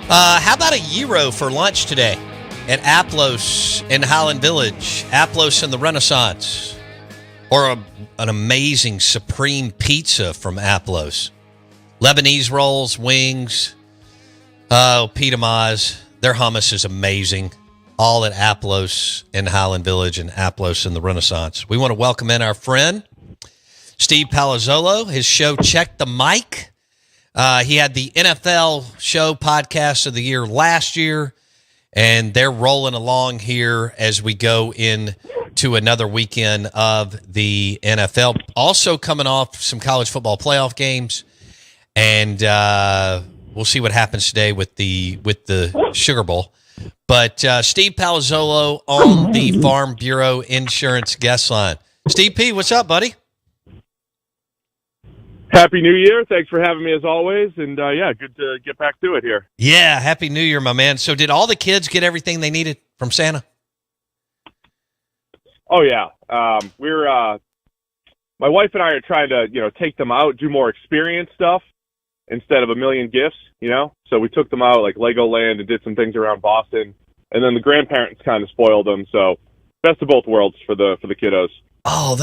How about a gyro for lunch today at Aplos in Highland Village? Aplos in the Renaissance. Or an amazing supreme pizza from Aplos. Lebanese rolls, wings. Oh, Pita Maz. Their hummus is amazing. All at Aplos in Highland Village and Aplos in the Renaissance. We want to welcome in our friend, Steve Palazzolo. His show, Check the Mic. He had the NFL show podcast of the year last year, and they're rolling along here as we go into another weekend of the NFL. Also coming off some college football playoff games, and we'll see what happens today with the Sugar Bowl. But Steve Palazzolo on the Farm Bureau Insurance guest line. Steve P., what's up, buddy? Happy New Year. Thanks for having me as always. And, good to get back to it here. Yeah, Happy New Year, my man. So did all the kids get everything they needed from Santa? Oh, yeah. My wife and I are trying to, take them out, do more experience stuff instead of a million gifts, So we took them out like Legoland and did some things around Boston. And then the grandparents kind of spoiled them. So best of both worlds for the kiddos. Oh,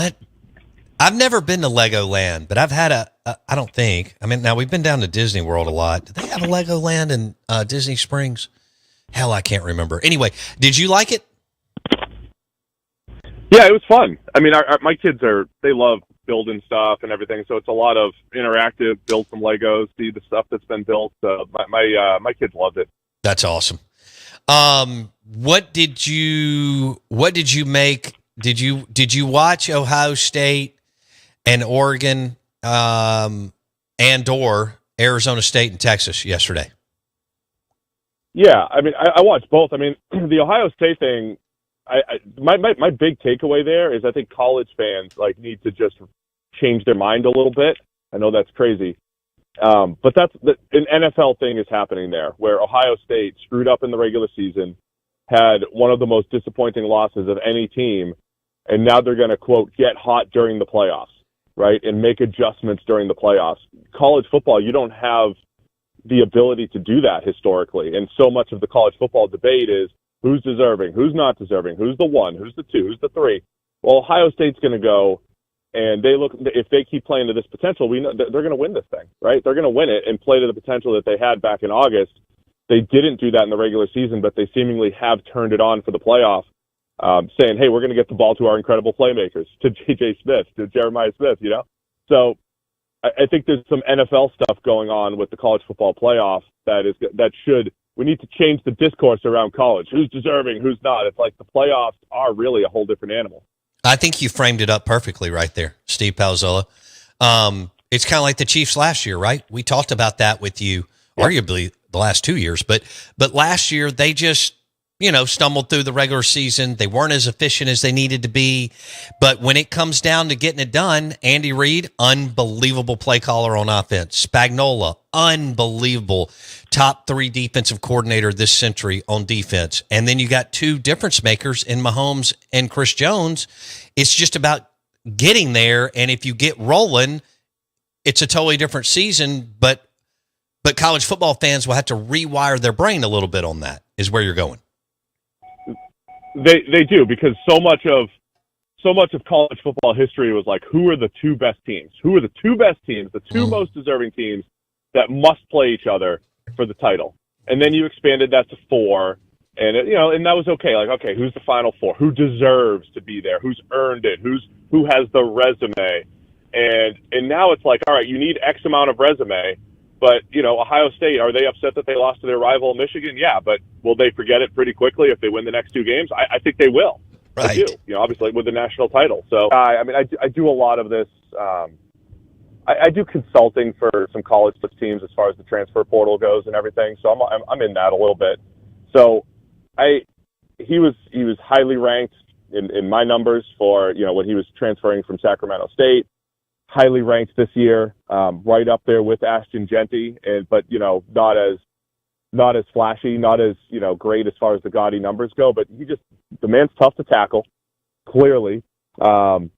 I've never been to Legoland, but I've had I don't think. I mean, now we've been down to Disney World a lot. Do they have a Legoland in Disney Springs? Hell, I can't remember. Anyway, did you like it? Yeah, it was fun. I mean, my kids they love building stuff and everything. So it's a lot of interactive, build some Legos, see the stuff that's been built. My kids loved it. That's awesome. What did you make? Did you watch Ohio State and Oregon, and/or Arizona State and Texas yesterday? Yeah, I mean, I watched both. I mean, the Ohio State thing, my big takeaway there is I think college fans need to just change their mind a little bit. I know that's crazy, but an NFL thing is happening there where Ohio State screwed up in the regular season, had one of the most disappointing losses of any team, and now they're going to, quote, get hot during the playoffs, right, and make adjustments during the playoffs. College football, you don't have the ability to do that historically, and so much of the college football debate is who's deserving, who's not deserving, who's the one, who's the two, who's the three. Well, Ohio State's going to go, and if they keep playing to this potential, we know they're going to win this thing, right? They're going to win it and play to the potential that they had back in August. They didn't do that in the regular season, but they seemingly have turned it on for the playoff, saying, hey, we're going to get the ball to our incredible playmakers, to J.J. Smith, to Jeremiah Smith, So I think there's some NFL stuff going on with the college football playoff we need to change the discourse around college. Who's deserving, who's not? It's like the playoffs are really a whole different animal. I think you framed it up perfectly right there, Steve Palazzolo. It's kind of like the Chiefs last year, right? We talked about that with you, arguably the last 2 years, but last year they just, stumbled through the regular season. They weren't as efficient as they needed to be. But when it comes down to getting it done, Andy Reid, unbelievable play caller on offense. Spagnuolo, unbelievable top 3 defensive coordinator this century on defense. And then you got 2 difference makers in Mahomes and Chris Jones. It's just about getting there. And if you get rolling, it's a totally different season. But college football fans will have to rewire their brain a little bit on that, is where you're going. They do, because so much of college football history was like, who are the 2 best teams? Who are the 2 best teams, the 2 most deserving teams that must play each other for the title? And then you expanded that to 4, and and that was okay. Like, okay, who's the final 4? Who deserves to be there? Who's earned it? Who has the resume? And now it's like, all right, you need X amount of resume. But, Ohio State, are they upset that they lost to their rival Michigan? Yeah, but will they forget it pretty quickly if they win the next 2 games? I think they will. Right. I do, obviously with the national title. So, I do a lot of this. I do consulting for some college teams as far as the transfer portal goes and everything. So I'm in that a little bit. So he was highly ranked in my numbers for, when he was transferring from Sacramento State. Highly ranked this year, right up there with Ashton Genty, but not as flashy, not as great as far as the gaudy numbers go. But the man's tough to tackle, clearly.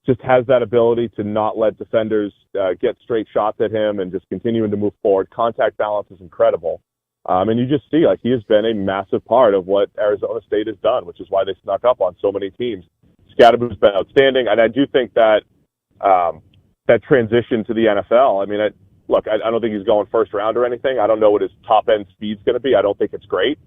Just has that ability to not let defenders get straight shots at him and just continuing to move forward. Contact balance is incredible. And you just see, like, he has been a massive part of what Arizona State has done, which is why they snuck up on so many teams. Scadaboo's been outstanding, and I do think that that transition to the NFL, I mean, I don't think he's going first round or anything. I don't know what his top-end speed's going to be. I don't think it's great.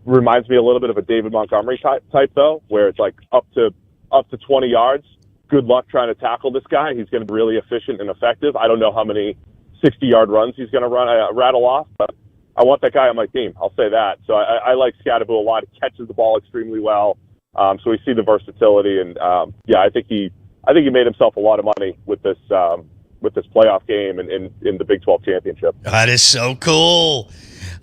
Reminds me a little bit of a David Montgomery type, though, where it's like up to 20 yards. Good luck trying to tackle this guy. He's going to be really efficient and effective. I don't know how many 60-yard runs he's going to rattle off, but I want that guy on my team. I'll say that. So I like Scadaboo a lot. He catches the ball extremely well. So we see the versatility, and I think he made himself a lot of money with this playoff game and in the Big 12 championship. That is so cool.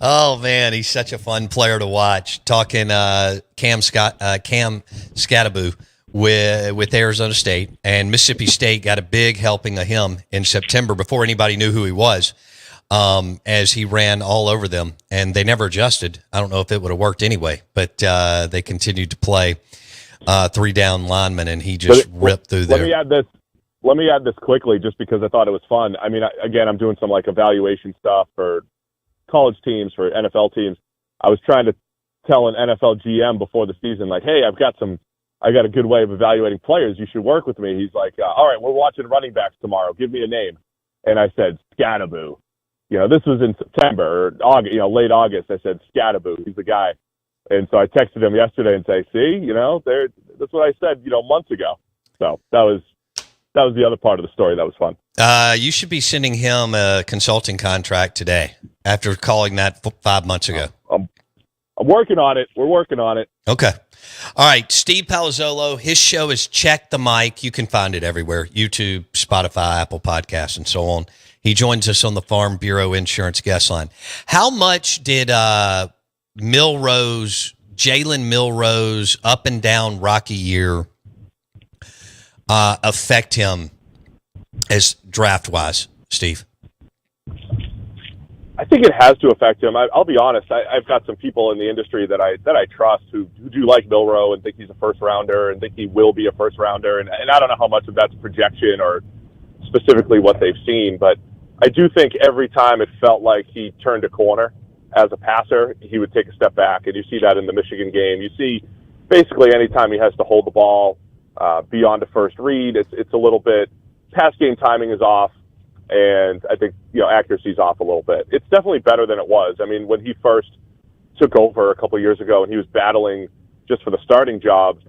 Oh man, he's such a fun player to watch. Talking Cam Scadaboo with Arizona State, and Mississippi State got a big helping of him in September before anybody knew who he was, as he ran all over them, and they never adjusted. I don't know if it would have worked anyway, but they continued to play 3 down linemen, and he just ripped through there. Let me add this quickly, just because I thought it was fun. I mean, again, I'm doing some like evaluation stuff for college teams, for NFL teams. I was trying to tell an NFL GM before the season, like, hey, I got a good way of evaluating players. You should work with me. He's like, all right, we're watching running backs tomorrow. Give me a name. And I said, Scadaboo. This was in September or August, late August. I said, Scadaboo. He's the guy. And so I texted him yesterday and say, see, that's what I said, months ago. So that was the other part of the story. That was fun. You should be sending him a consulting contract today after calling that 5 months ago. I'm working on it. We're working on it. Okay. All right. Steve Palazzolo, his show is Check the Mic. You can find it everywhere: YouTube, Spotify, Apple Podcasts, and so on. He joins us on the Farm Bureau Insurance Guest Line. How much did Jalen Milroe's up and down rocky year affect him as draft-wise, Steve? I think it has to affect him. I'll be honest. I've got some people in the industry that I trust who do like Milroe and think he's a first rounder and think he will be a first rounder. And I don't know how much of that's projection or specifically what they've seen, but I do think every time it felt like he turned a corner as a passer, he would take a step back. And you see that in the Michigan game. You see basically anytime he has to hold the ball beyond a first read, it's a little bit, pass game timing is off. And I think, accuracy's off a little bit. It's definitely better than it was. I mean, when he first took over a couple of years ago and he was battling just for the starting job,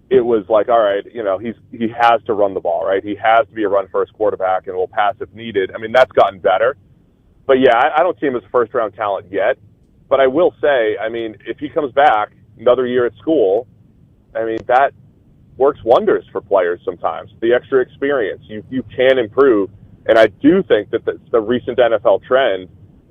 it was like, all right, he has to run the ball, right? He has to be a run-first quarterback and will pass if needed. I mean, that's gotten better. But, yeah, I don't see him as a first-round talent yet. But I will say, I mean, if he comes back another year at school, I mean, that works wonders for players sometimes. The extra experience, you can improve. And I do think that the recent NFL trend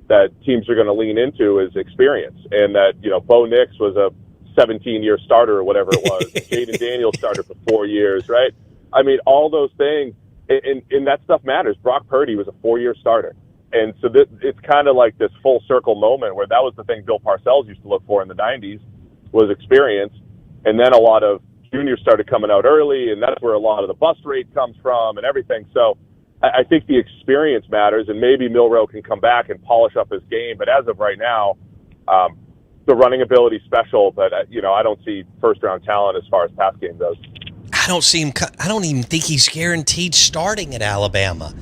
that teams are going to lean into is experience. And that, Bo Nix was a 17-year starter or whatever it was. Jaden Daniels started for 4 years, right? I mean, all those things, and that stuff matters. Brock Purdy was a 4-year starter. And so it's kind of like this full circle moment where that was the thing Bill Parcells used to look for in the 90s was experience. And then a lot of juniors started coming out early, and that's where a lot of the bust rate comes from and everything. So I think the experience matters, and maybe Milroe can come back and polish up his game. But as of right now, the running ability special, but I don't see first-round talent as far as pass game goes. I don't see him. I don't even think he's guaranteed starting at Alabama.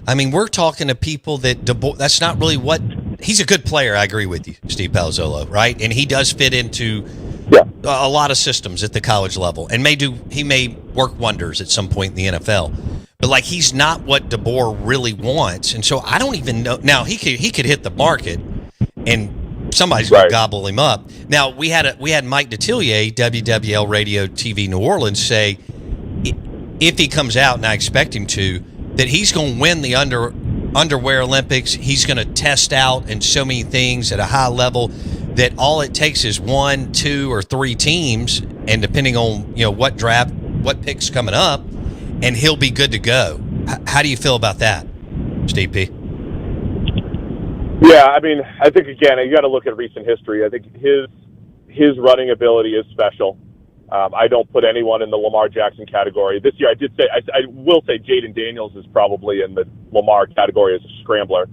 I mean, we're talking to people that's not really what he's a good player. I agree with you, Steve Palazzolo, right? And he does fit into a lot of systems at the college level, and he may work wonders at some point in the NFL. But he's not what DeBoer really wants, and so I don't even know. Now he could hit the market, and somebody's going to gobble him up. Now we had Mike Detillier, WWL Radio TV New Orleans, say if he comes out, and I expect him to, that he's going to win the underwear Olympics. He's going to test out in so many things at a high level that all it takes is 1, 2, or 3 teams, and depending on what picks coming up, and he'll be good to go. How do you feel about that, Steve P? Yeah, I mean, I think, again, you got to look at recent history. I think his running ability is special. I don't put anyone in the Lamar Jackson category. This year I will say Jaden Daniels is probably in the Lamar category as a scrambler.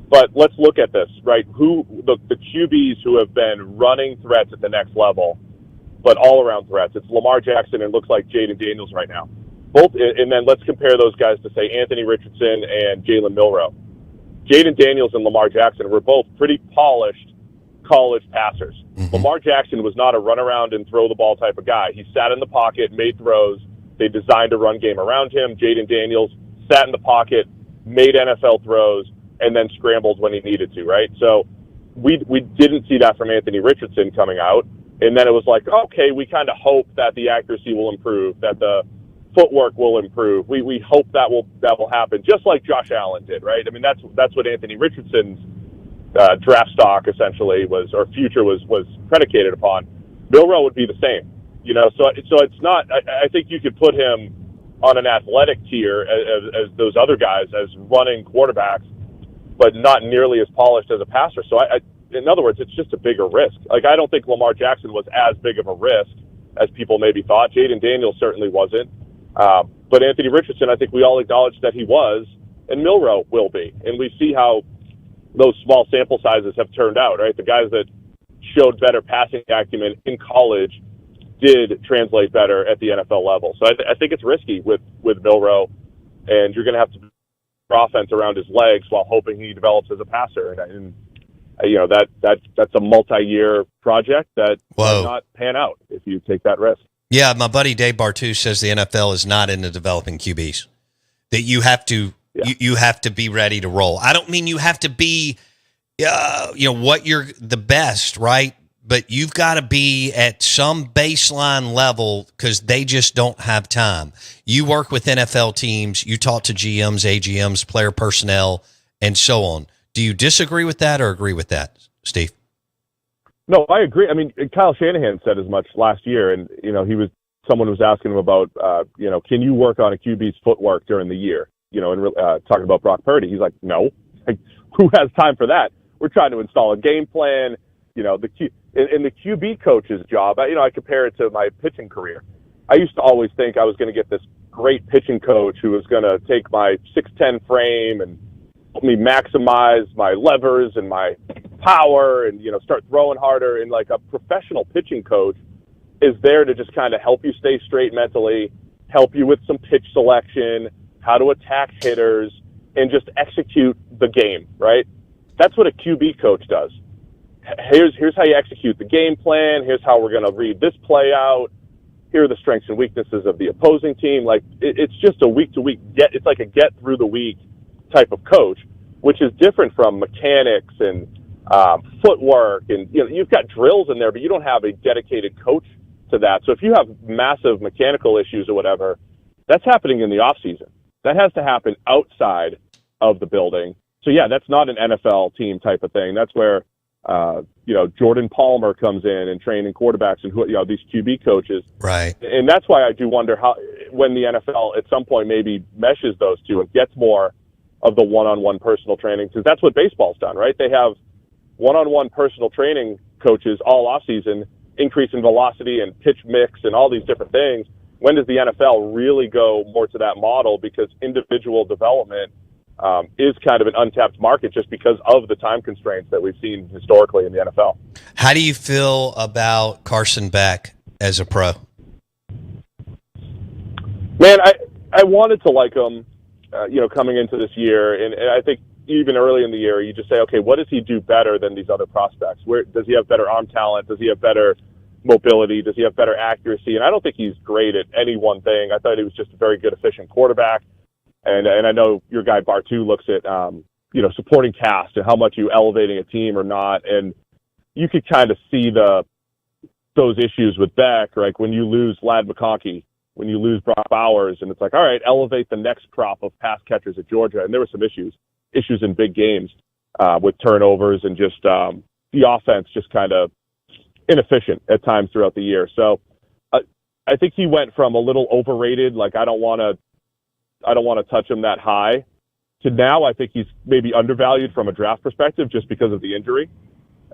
But let's look at this, right? Who the QBs who have been running threats at the next level, but all around threats. It's Lamar Jackson and looks like Jaden Daniels right now. Both, and then let's compare those guys to say Anthony Richardson and Jalen Milroe. Jaden Daniels and Lamar Jackson were both pretty polished college passers. Mm-hmm. Lamar Jackson was not a run around and throw the ball type of guy. He sat in the pocket, made throws. They designed a run game around him. Jaden Daniels sat in the pocket, made NFL throws, and then scrambled when he needed to, right? So we didn't see that from Anthony Richardson coming out. And then it was like, okay, we kind of hope that the accuracy will improve, that the footwork will improve. We hope that will happen, just like Josh Allen did, right? I mean, that's what Anthony Richardson's draft stock essentially was, or future was predicated upon. Milroe would be the same, you know. So it's not. I think you could put him on an athletic tier as those other guys as running quarterbacks, but not nearly as polished as a passer. So in other words, it's just a bigger risk. Like, I don't think Lamar Jackson was as big of a risk as people maybe thought. Jaden Daniels certainly wasn't. But Anthony Richardson, I think we all acknowledge that he was, and Milroe will be. And we see how those small sample sizes have turned out, right? The guys that showed better passing acumen in college did translate better at the NFL level. So I think it's risky with Milroe, and you're going to have to offense around his legs while hoping he develops as a passer. And you know, that's a multi-year project that might not pan out if you take that risk. Yeah, my buddy Dave Bartu says the NFL is not into developing QBs. That you have to you have to be ready to roll. I don't mean you have to be what you're the best, right? But you've got to be at some baseline level because they just don't have time. You work with NFL teams, you talk to GMs, AGMs, player personnel, and so on. Do you disagree with that or agree with that, Steve? No, I agree. I mean, Kyle Shanahan said as much last year, and someone was asking him about, can you work on a QB's footwork during the year? And talking about Brock Purdy, he's like, no. Like, who has time for that? We're trying to install a game plan. In the QB coach's job, I compare it to my pitching career. I used to always think I was going to get this great pitching coach who was going to take my 6'10" frame and help me maximize my levers and my power and, start throwing harder. And like a professional pitching coach is there to just kind of help you stay straight mentally, help you with some pitch selection, how to attack hitters, and just execute the game, right? That's what a QB coach does. Here's how you execute the game plan. Here's how we're going to read this play out. Here are the strengths and weaknesses of the opposing team. Like, it's just a week-to-week it's like a get-through-the-week type of coach, which is different from mechanics and footwork. And, you've got drills in there, but you don't have a dedicated coach to that. So if you have massive mechanical issues or whatever, that's happening in the off-season. That has to happen outside of the building. So, yeah, that's not an NFL team type of thing. That's where Jordan Palmer comes in and training quarterbacks and these QB coaches. Right. And that's why I do wonder how, when the NFL at some point maybe meshes those two and gets more of the one-on-one personal training, because that's what baseball's done, right? They have one-on-one personal training coaches all offseason, increase in velocity and pitch mix and all these different things. When does the NFL really go more to that model? Because individual development is kind of an untapped market just because of the time constraints that we've seen historically in the NFL. How do you feel about Carson Beck as a pro? Man, I wanted to like him, coming into this year. And I think even early in the year, you just say, okay, what does he do better than these other prospects? Where does he have better arm talent? Does he have better mobility? Does he have better accuracy? And I don't think he's great at any one thing. I thought he was just a very good, efficient quarterback. And I know your guy Bartu looks at, supporting cast and how much you elevating a team or not. And you could kind of see those issues with Beck, like when you lose Ladd McConkey, when you lose Brock Bowers, and it's like, all right, elevate the next crop of pass catchers at Georgia. And there were some issues in big games with turnovers and just the offense just kind of inefficient at times throughout the year. So I think he went from a little overrated, like I don't want to touch him that high, to now I think he's maybe undervalued from a draft perspective just because of the injury.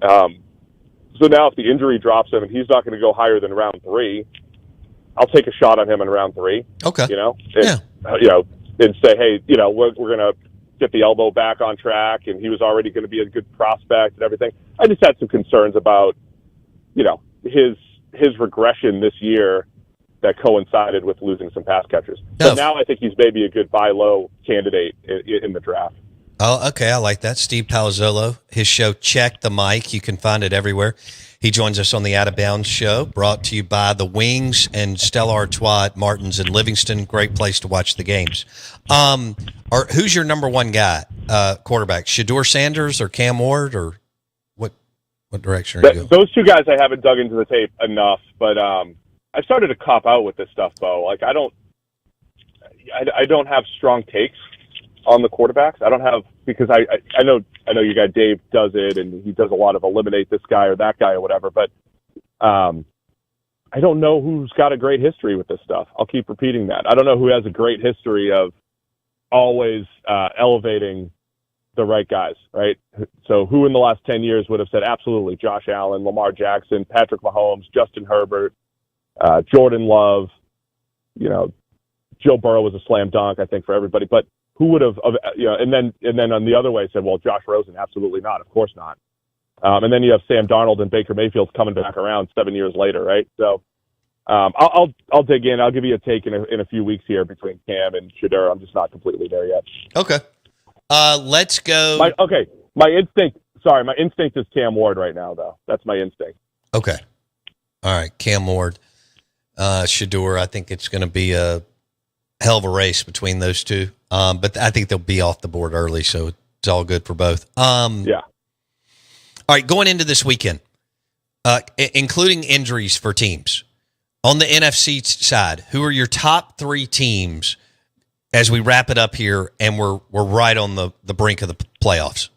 So now if the injury drops him and he's not going to go higher than round 3, I'll take a shot on him in round 3. Okay. And say, hey, we're going to get the elbow back on track, and he was already going to be a good prospect and everything. I just had some concerns about, his regression this year that coincided with losing some pass catchers. No. But now I think he's maybe a good buy low candidate in the draft. Oh, okay. I like that. Steve Palazzolo, his show, Check the Mic. You can find it everywhere. He joins us on the Out of Bounds show, brought to you by the Wings and Stella Artois at Martin's in Livingston. Great place to watch the games. Who's your number one guy, quarterback? Shedeur Sanders or Cam Ward, or what direction are you going? Those two guys I haven't dug into the tape enough, but I started to cop out with this stuff, Bo. Like I don't have strong takes on the quarterbacks. I don't have, because I know your guy Dave does it, and he does a lot of eliminate this guy or that guy or whatever, but I don't know who's got a great history with this stuff. I'll keep repeating that. I don't know who has a great history of always elevating the right guys, right? So who in the last 10 years would have said absolutely Josh Allen, Lamar Jackson, Patrick Mahomes, Justin Herbert, Jordan Love, Joe Burrow was a slam dunk, I think, for everybody. But who would have, and then on the other way said, well, Josh Rosen, absolutely not, of course not. And then you have Sam Darnold and Baker Mayfield coming back around 7 years later, right? So I'll dig in. I'll give you a take in a few weeks here between Cam and Shedeur. I'm just not completely there yet. Okay. Let's go. My instinct is Cam Ward right now, though. That's my instinct. Okay. All right, Cam Ward, Shedeur. I think it's going to be a hell of a race between those two. But I think they'll be off the board early, so it's all good for both. Yeah. All right, going into this weekend, including injuries for teams, on the NFC side, who are your top three teams as we wrap it up here, and we're right on the brink of the playoffs?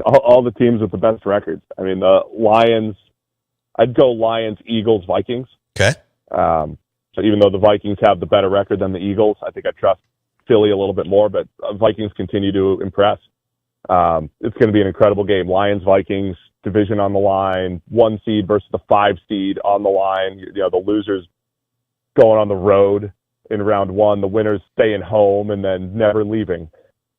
All the teams with the best records. I mean, the Lions, I'd go Lions, Eagles, Vikings. Okay. So even though the Vikings have the better record than the Eagles, I think I trust Philly a little bit more, but Vikings continue to impress. It's going to be an incredible game. Lions, Vikings, division on the line, 1 seed versus the 5 seed on the line. The losers going on the road in round 1, the winners staying home and then never leaving.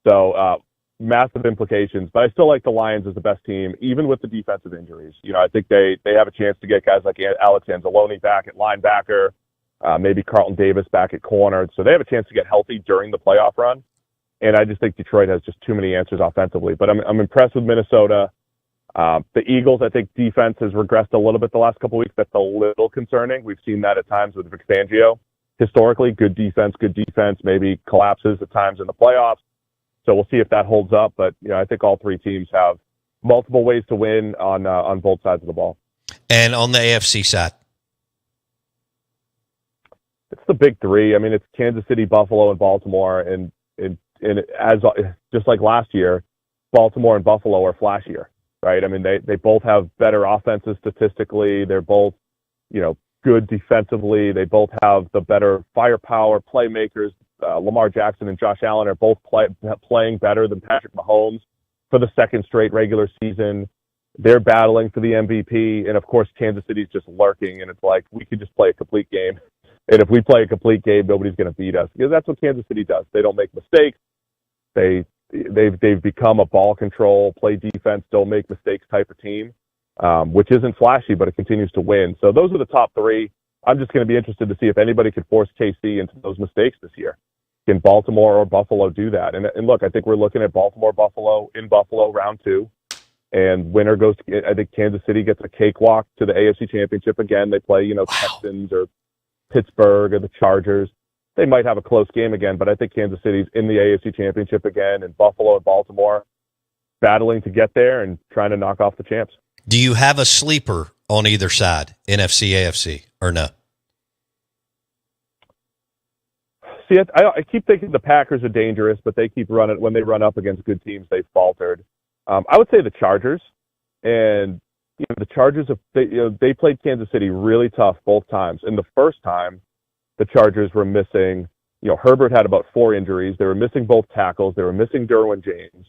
So massive implications, but I still like the Lions as the best team, even with the defensive injuries. I think they have a chance to get guys like Alex Anzalone back at linebacker, maybe Carlton Davis back at corner. So they have a chance to get healthy during the playoff run. And I just think Detroit has just too many answers offensively. But I'm impressed with Minnesota. The Eagles, I think defense has regressed a little bit the last couple of weeks. That's a little concerning. We've seen that at times with Vic Fangio. Historically, good defense, maybe collapses at times in the playoffs. So we'll see if that holds up. But I think all three teams have multiple ways to win on both sides of the ball. And on the AFC side? It's the big three. I mean, it's Kansas City, Buffalo, and Baltimore. And as just like last year, Baltimore and Buffalo are flashier, right? I mean, they both have better offenses statistically. They're both, good defensively. They both have the better firepower, playmakers. Lamar Jackson and Josh Allen are both playing better than Patrick Mahomes for the second straight regular season. They're battling for the MVP. And, of course, Kansas City's just lurking. And it's like, we could just play a complete game. And if we play a complete game, nobody's going to beat us, because that's what Kansas City does. They don't make mistakes. They've become a ball control, play defense, don't make mistakes type of team, which isn't flashy, but it continues to win. So those are the top three. I'm just going to be interested to see if anybody could force KC into those mistakes this year. Can Baltimore or Buffalo do that? And look, I think we're looking at Baltimore, Buffalo in Buffalo round 2, and winner goes. I think Kansas City gets a cakewalk to the AFC Championship again. They play, Texans or Pittsburgh or the Chargers. They might have a close game again, but I think Kansas City's in the AFC Championship again, and Buffalo and Baltimore battling to get there and trying to knock off the champs. Do you have a sleeper on either side, NFC, AFC, or no? See, I keep thinking the Packers are dangerous, but they keep running. When they run up against good teams, they've faltered. I would say the Chargers, and the Chargers they played Kansas City really tough both times. And the first time, the Chargers were missing. Herbert had about 4 injuries. They were missing both tackles. They were missing Derwin James,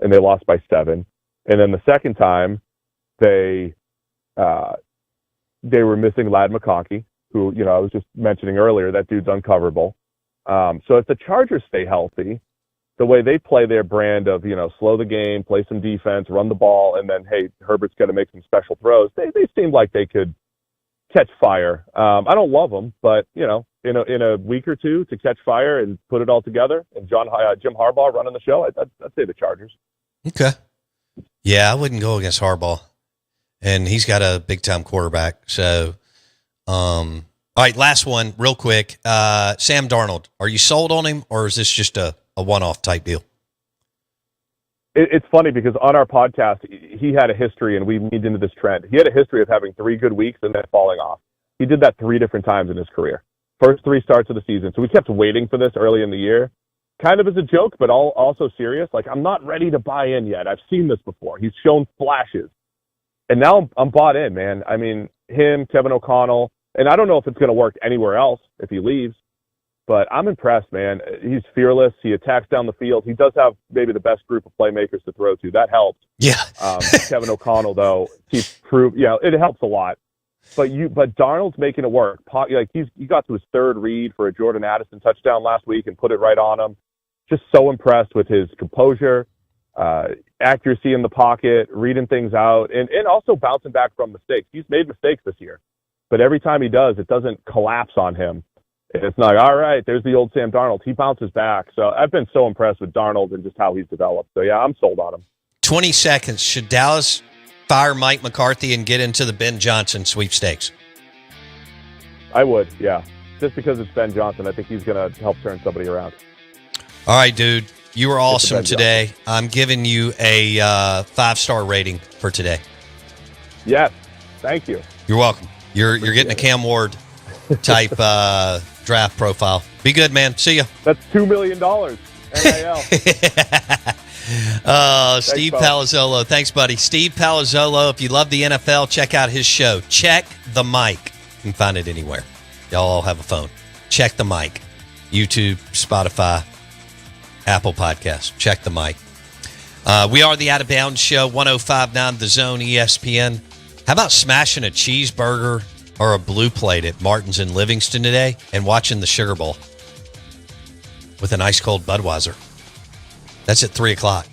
and they lost by 7. And then the second time, they were missing Ladd McConkey, who I was just mentioning earlier. That dude's uncoverable. So if the Chargers stay healthy, the way they play their brand of, slow the game, play some defense, run the ball, and then, hey, Herbert's got to make some special throws. They seem like they could catch fire. I don't love them, but, in a week or two to catch fire and put it all together, and Jim Harbaugh running the show, I'd say the Chargers. Okay. Yeah, I wouldn't go against Harbaugh. And he's got a big-time quarterback. So, all right, last one real quick. Sam Darnold, are you sold on him, or is this just a one-off type deal? It's funny because on our podcast, he had a history, and we moved into this trend. He had a history of having 3 good weeks and then falling off. He did that 3 different times in his career. First 3 starts of the season. So we kept waiting for this early in the year, kind of as a joke, but also serious. Like, I'm not ready to buy in yet. I've seen this before. He's shown flashes. And now I'm bought in, man. I mean, him, Kevin O'Connell, and I don't know if it's going to work anywhere else if he leaves, but I'm impressed, man. He's fearless. He attacks down the field. He does have maybe the best group of playmakers to throw to. That helps. Yeah. Kevin O'Connell, though, it helps a lot. But Darnold's making it work. He got to his 3rd read for a Jordan Addison touchdown last week and put it right on him. Just so impressed with his composure, accuracy in the pocket, reading things out, and also bouncing back from mistakes. He's made mistakes this year, but every time he does, it doesn't collapse on him. It's not, all right, there's the old Sam Darnold. He bounces back. So I've been so impressed with Darnold and just how he's developed. So, yeah, I'm sold on him. 20 seconds. Should Dallas fire Mike McCarthy and get into the Ben Johnson sweepstakes? I would, yeah. Just because it's Ben Johnson, I think he's going to help turn somebody around. All right, dude. You were awesome today. I'm giving you a 5-star rating for today. Yes. Thank you. You're welcome. You're getting a Cam Ward type draft profile. Be good, man. See ya. That's $2 million. NIL. Steve Palazzolo. Thanks, buddy. Steve Palazzolo. If you love the NFL, check out his show. Check the Mic. You can find it anywhere. Y'all all have a phone. Check the Mic. YouTube, Spotify, Apple Podcasts. Check the Mic. We are the Out of Bounds Show, 105.9 The Zone, ESPN. How about smashing a cheeseburger or a blue plate at Martin's in Livingston today and watching the Sugar Bowl with an ice cold Budweiser? That's at 3 o'clock.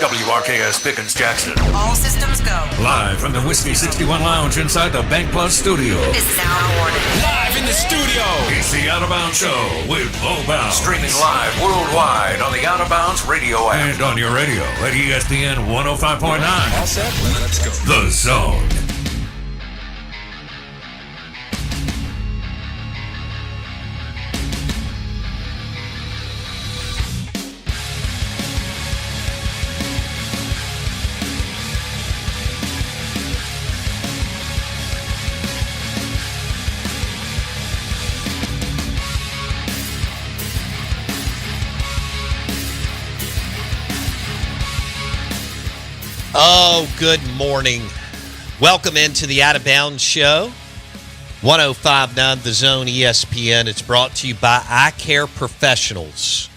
WRKS Pickens Jackson. All systems go. Live from the Whiskey 61 Lounge inside the Bank Plus studio. This is Sound Warning. Live in the studio. It's the Out of Bounds Show with Bo Bounds. Streaming live worldwide on the Out of Bounds radio app. And on your radio at ESPN 105.9. All set? Let's go. The Zone. Oh, good morning. Welcome into the Out of Bounds Show. 105.9 The Zone ESPN. It's brought to you by Eye Care Professionals.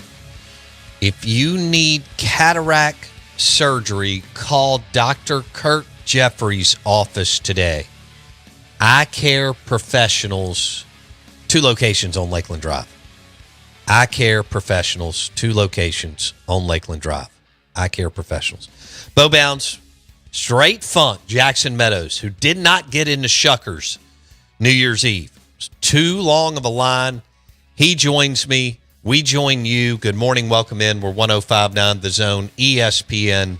If you need cataract surgery, call Dr. Kurt Jeffrey's office today. Eye Care Professionals, 2 locations on Lakeland Drive. Eye Care Professionals, 2 locations on Lakeland Drive. Eye Care Professionals. Bo Bounds, straight funk, Jackson Meadows, who did not get into Shuckers New Year's Eve. It's too long of a line. He joins me. We join you. Good morning. Welcome in. We're 105.9 The Zone, ESPN.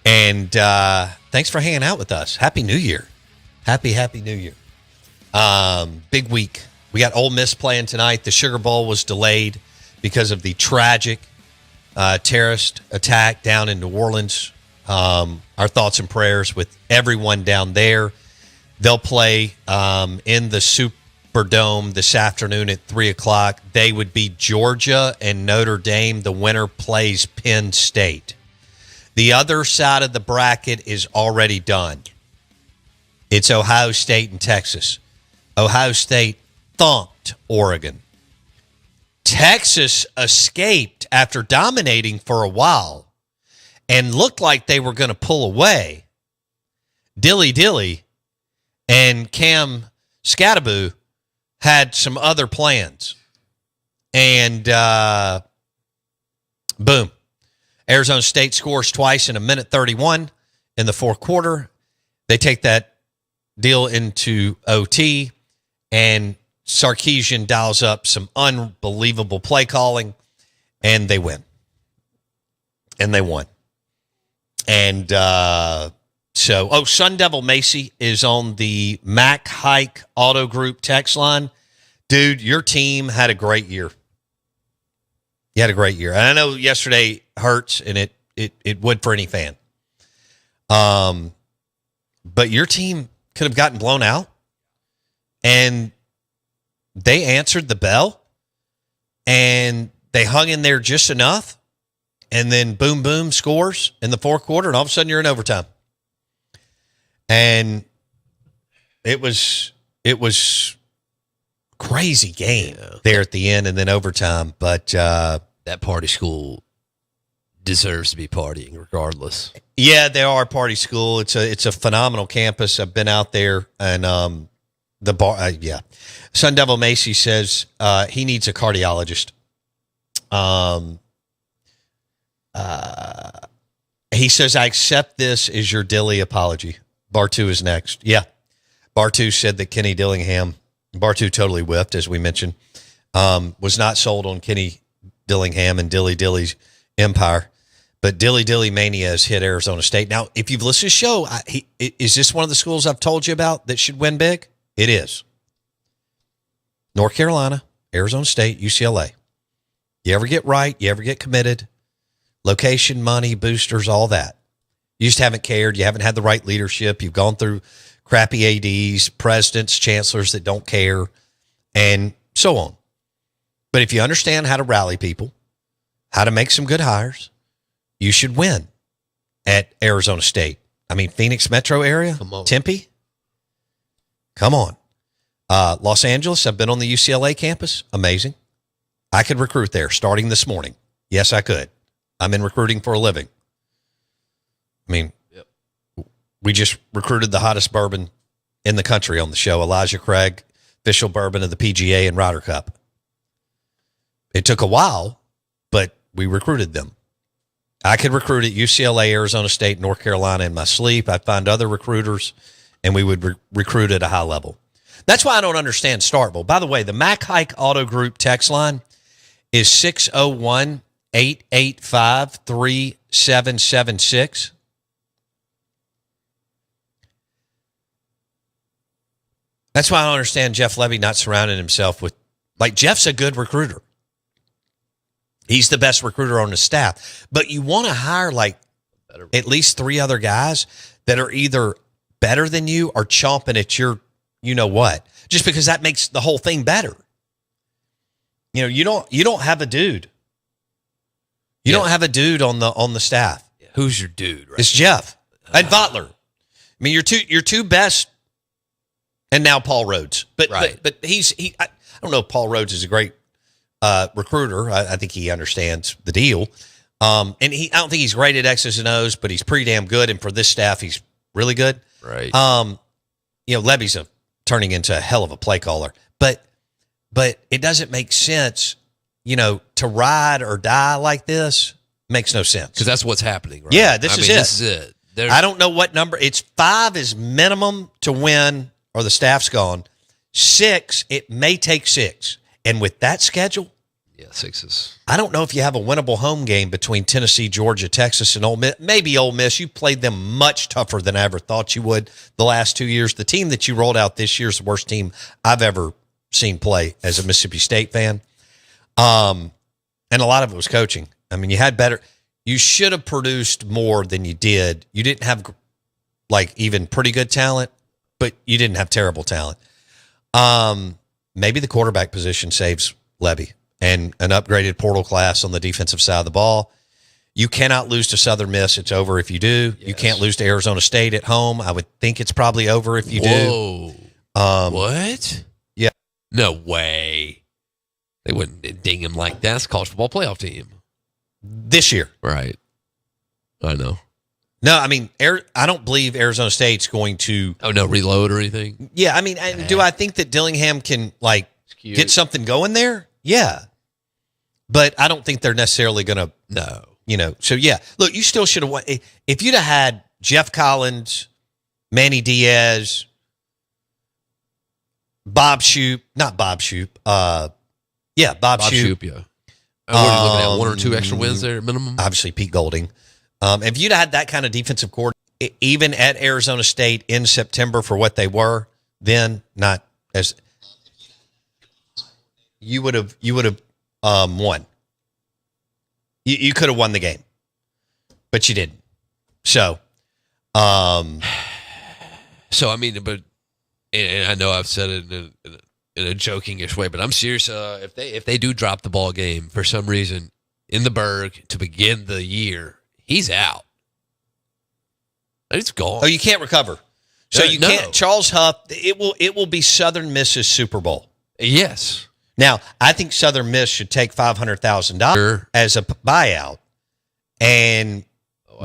And thanks for hanging out with us. Happy New Year. Happy New Year. Big week. We got Ole Miss playing tonight. The Sugar Bowl was delayed because of the tragic terrorist attack down in New Orleans. Our thoughts and prayers with everyone down there. They'll play in the Superdome this afternoon at 3 o'clock. They would be Georgia and Notre Dame. The winner plays Penn State. The other side of the bracket is already done. It's Ohio State and Texas. Ohio State thumped Oregon. Texas escaped after dominating for a while and looked like they were going to pull away. Dilly and Cam Scattaboo had some other plans. And boom. Arizona State scores twice in a minute 31 in the fourth quarter. They take that deal into OT, and Sarkisian dials up some unbelievable play calling, and they win. And they won. And Sun Devil Macy is on the Mac Hike Auto Group text line. Dude, your team had a great year. You had a great year. And I know yesterday hurts, and it would for any fan. But your team could have gotten blown out, and they answered the bell, and they hung in there just enough, and then boom, scores in the fourth quarter, and all of a sudden you're in overtime. And it was crazy game there at the end and then overtime. But that party school deserves to be partying regardless. Yeah, they are a party school. It's a phenomenal campus. I've been out there, and the bar, Sun Devil Macy says he needs a cardiologist. He says, I accept this as your Dilly apology. Bartu is next. Yeah. Bartu said that Kenny Dillingham, Bartu totally whiffed, as we mentioned, was not sold on Kenny Dillingham and Dilly's empire. But Dilly Mania has hit Arizona State. Now, if you've listened to the show, is this one of the schools I've told you about that should win big? It is. North Carolina, Arizona State, UCLA. You ever get right, you ever get committed, location, money, boosters, all that. You just haven't cared. You haven't had the right leadership. You've gone through crappy ADs, presidents, chancellors that don't care, and so on. But if you understand how to rally people, how to make some good hires, you should win at Arizona State. I mean, Phoenix metro area, Tempe. Come on. Los Angeles, I've been on the UCLA campus. Amazing. I could recruit there starting this morning. Yes, I could. I'm in recruiting for a living. I mean, we just recruited the hottest bourbon in the country on the show, Elijah Craig, official bourbon of the PGA and Ryder Cup. It took a while, but we recruited them. I could recruit at UCLA, Arizona State, North Carolina in my sleep. I'd find other recruiters, and we would recruit at a high level. That's why I don't understand Starkville. By the way, the Mac Hike Auto Group text line is 601-885-3776. That's why I don't understand Jeff Levy not surrounding himself with, like, Jeff's a good recruiter. He's the best recruiter on the staff. But you want to hire, like, at least 3 other guys that are either better than you or chomping at your you-know-what, just because that makes the whole thing better. You don't have a dude. You don't have a dude on the staff. Who's your dude? Right? It's Jeff and Votler. I mean, your two best, and now Paul Rhodes. But right. but I don't know if Paul Rhodes is a great recruiter. I think he understands the deal. And I don't think he's great at X's and O's, but he's pretty damn good. And for this staff, he's really good. Right. Levy's turning into a hell of a play caller, but it doesn't make sense, to ride or die like this makes no sense. Because that's what's happening, right? Yeah, this is it. This is it. I don't know what number. It's 5 is minimum to win, or the staff's gone. 6, it may take 6. And with that schedule, 6 is. I don't know if you have a winnable home game between Tennessee, Georgia, Texas, and Ole Miss. Maybe Ole Miss. You played them much tougher than I ever thought you would the last 2 years. The team that you rolled out this year is the worst team I've ever seen play as a Mississippi State fan. And a lot of it was coaching. I mean, you had better. You should have produced more than you did. You didn't have, even pretty good talent, but you didn't have terrible talent. Maybe the quarterback position saves Levy. And an upgraded portal class on the defensive side of the ball. You cannot lose to Southern Miss. It's over if you do. Yes. You can't lose to Arizona State at home. I would think it's probably over if you do. What? Yeah. No way. They wouldn't ding him like that. It's a college football playoff team. This year. Right. I know. No, I mean, I don't believe Arizona State's going to. Oh, no, reload or anything? Yeah, I mean, do I think that Dillingham can, get something going there? Yeah. But I don't think they're necessarily going to, So, yeah. Look, you still should have won. If you'd have had Jeff Collins, Manny Diaz, Bob Shoop. Bob Shoop, yeah. What are you looking at? 1 or 2 extra wins there at minimum? Obviously, Pete Golding. If you'd have had that kind of defensive coordinator, even at Arizona State in September for what they were, then not as you would have won. You could have won the game, but you didn't. So, I mean, but and I know I've said it in a joking-ish way, but I'm serious. If they do drop the ball game for some reason in the Berg to begin the year, he's out. It's gone. Oh, you can't recover. So you can't. Charles Huff. It will be Southern Miss's Super Bowl. Yes. Now, I think Southern Miss should take $500,000 as a buyout and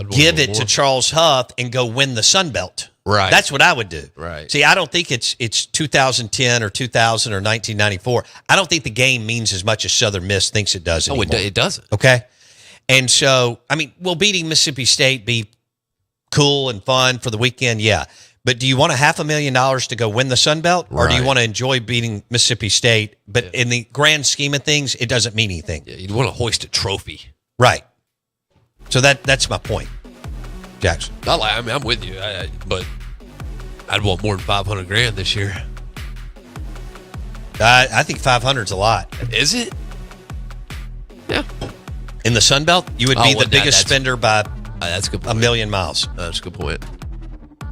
give it to Charles Huff and go win the Sun Belt. Right. That's what I would do. Right. See, I don't think it's 2010 or 2000 or 1994. I don't think the game means as much as Southern Miss thinks it does anymore. Oh, it doesn't. Okay. And so, I mean, will beating Mississippi State be cool and fun for the weekend? Yeah. But do you want $500,000 to go win the Sun Belt, or do you want to enjoy beating Mississippi State? But in the grand scheme of things, it doesn't mean anything. Yeah, you'd want to hoist a trophy. Right. So that's my point, Jackson. I'm with you, but I'd want more than $500,000 this year. I think 500's a lot. Is it? Yeah. In the Sun Belt, you would be the biggest spender by that's a good point. 1 million miles. That's a good point.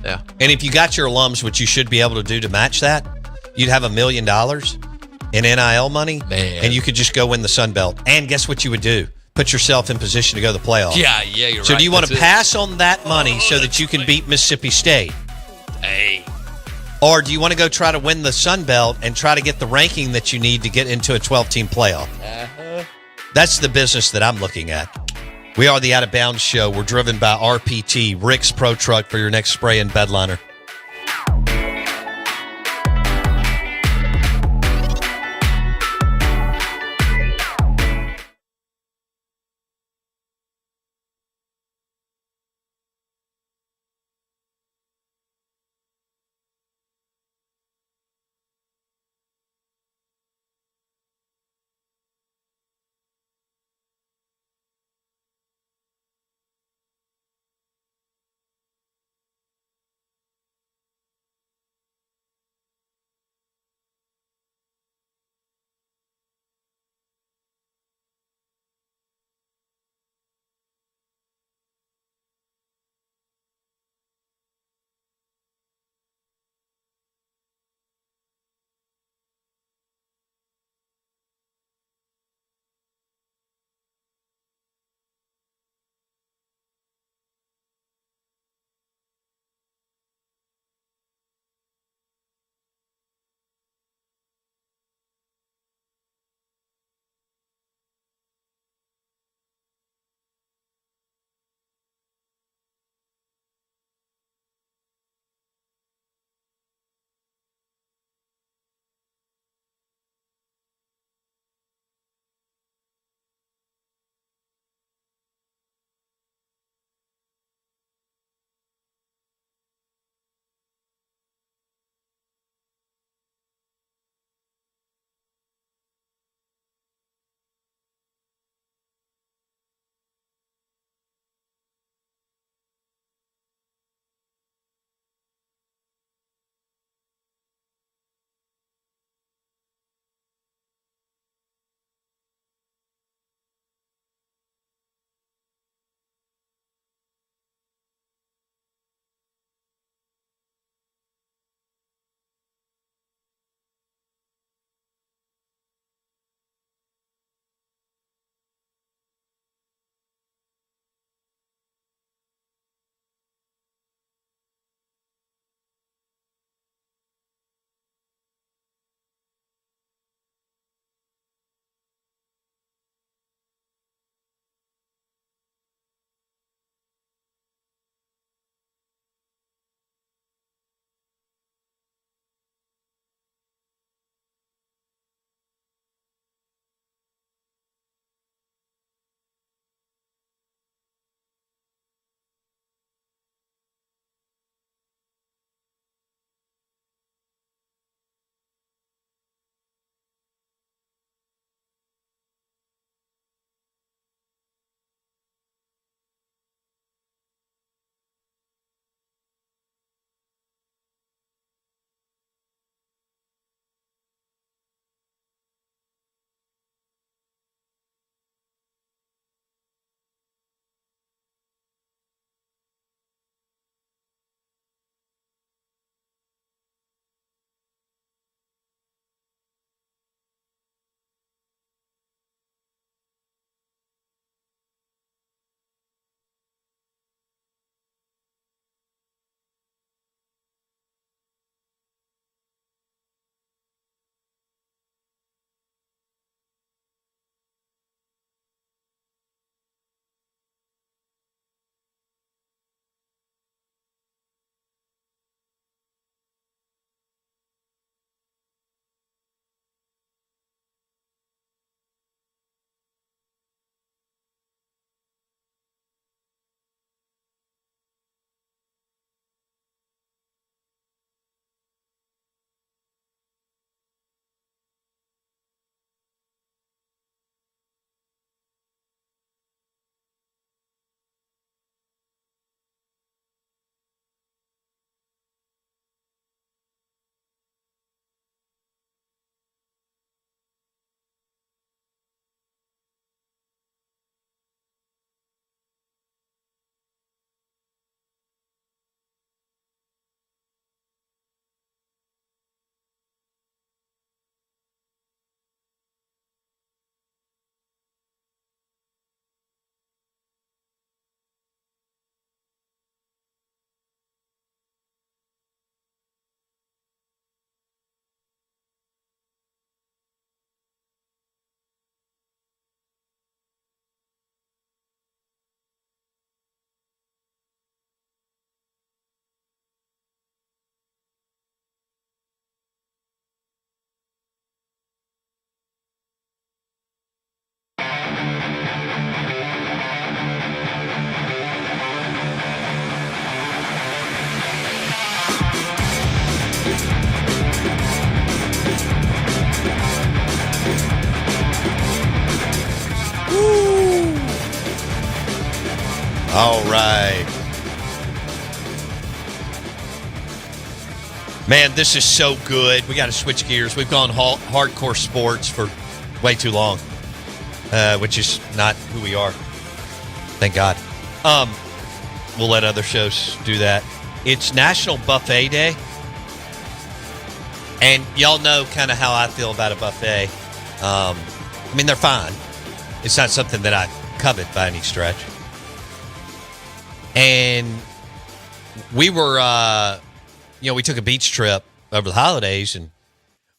Yeah. And if you got your alums, which you should be able to do to match that, you'd have $1 million in NIL money, and you could just go win the Sun Belt. And guess what you would do? Put yourself in position to go to the playoffs. Yeah, you're right. So do you want to pass on that money so that you can beat Mississippi State? Hey. Or do you want to go try to win the Sun Belt and try to get the ranking that you need to get into a 12-team playoff? That's the business that I'm looking at. We are the Out of Bounds Show. We're driven by RPT, Rick's Pro Truck, for your next spray and bedliner. All right. Man, this is so good. We got to switch gears. We've gone hardcore sports for way too long, which is not who we are. Thank God. We'll let other shows do that. It's National Buffet Day. And y'all know kind of how I feel about a buffet. I mean, they're fine. It's not something that I covet by any stretch. And we were, we took a beach trip over the holidays, and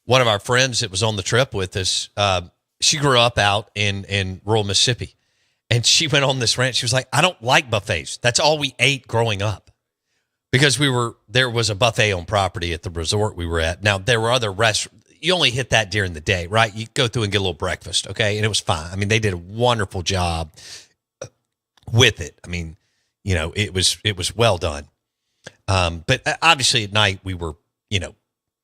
one of our friends that was on the trip with us, she grew up out in rural Mississippi. And she went on this rant. She was like, I don't like buffets. That's all we ate growing up. Because there was a buffet on property at the resort we were at. Now, there were other restaurants. You only hit that during the day, right? You go through and get a little breakfast, okay? And it was fine. I mean, they did a wonderful job with it. I mean, it was well done. But obviously at night we were,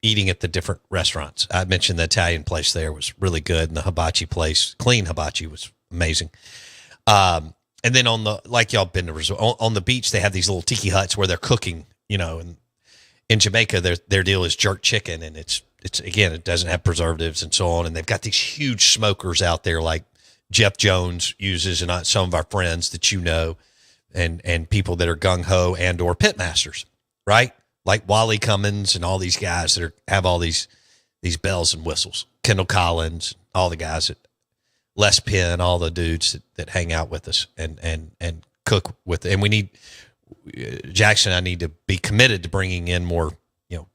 eating at the different restaurants. I mentioned the Italian place there was really good, and the hibachi place, clean hibachi, was amazing. And then like y'all been to resort, on the beach, they have these little tiki huts where they're cooking, and in Jamaica, their deal is jerk chicken, and it's again, it doesn't have preservatives and so on. And they've got these huge smokers out there like Jeff Jones uses, and some of our friends that and people that are gung-ho and or pitmasters, right? Like Wally Cummins and all these guys that have all these bells and whistles. Kendall Collins, all the guys that Les Penn, all the dudes that hang out with us and cook with. And we need Jackson. I need to be committed to bringing in more,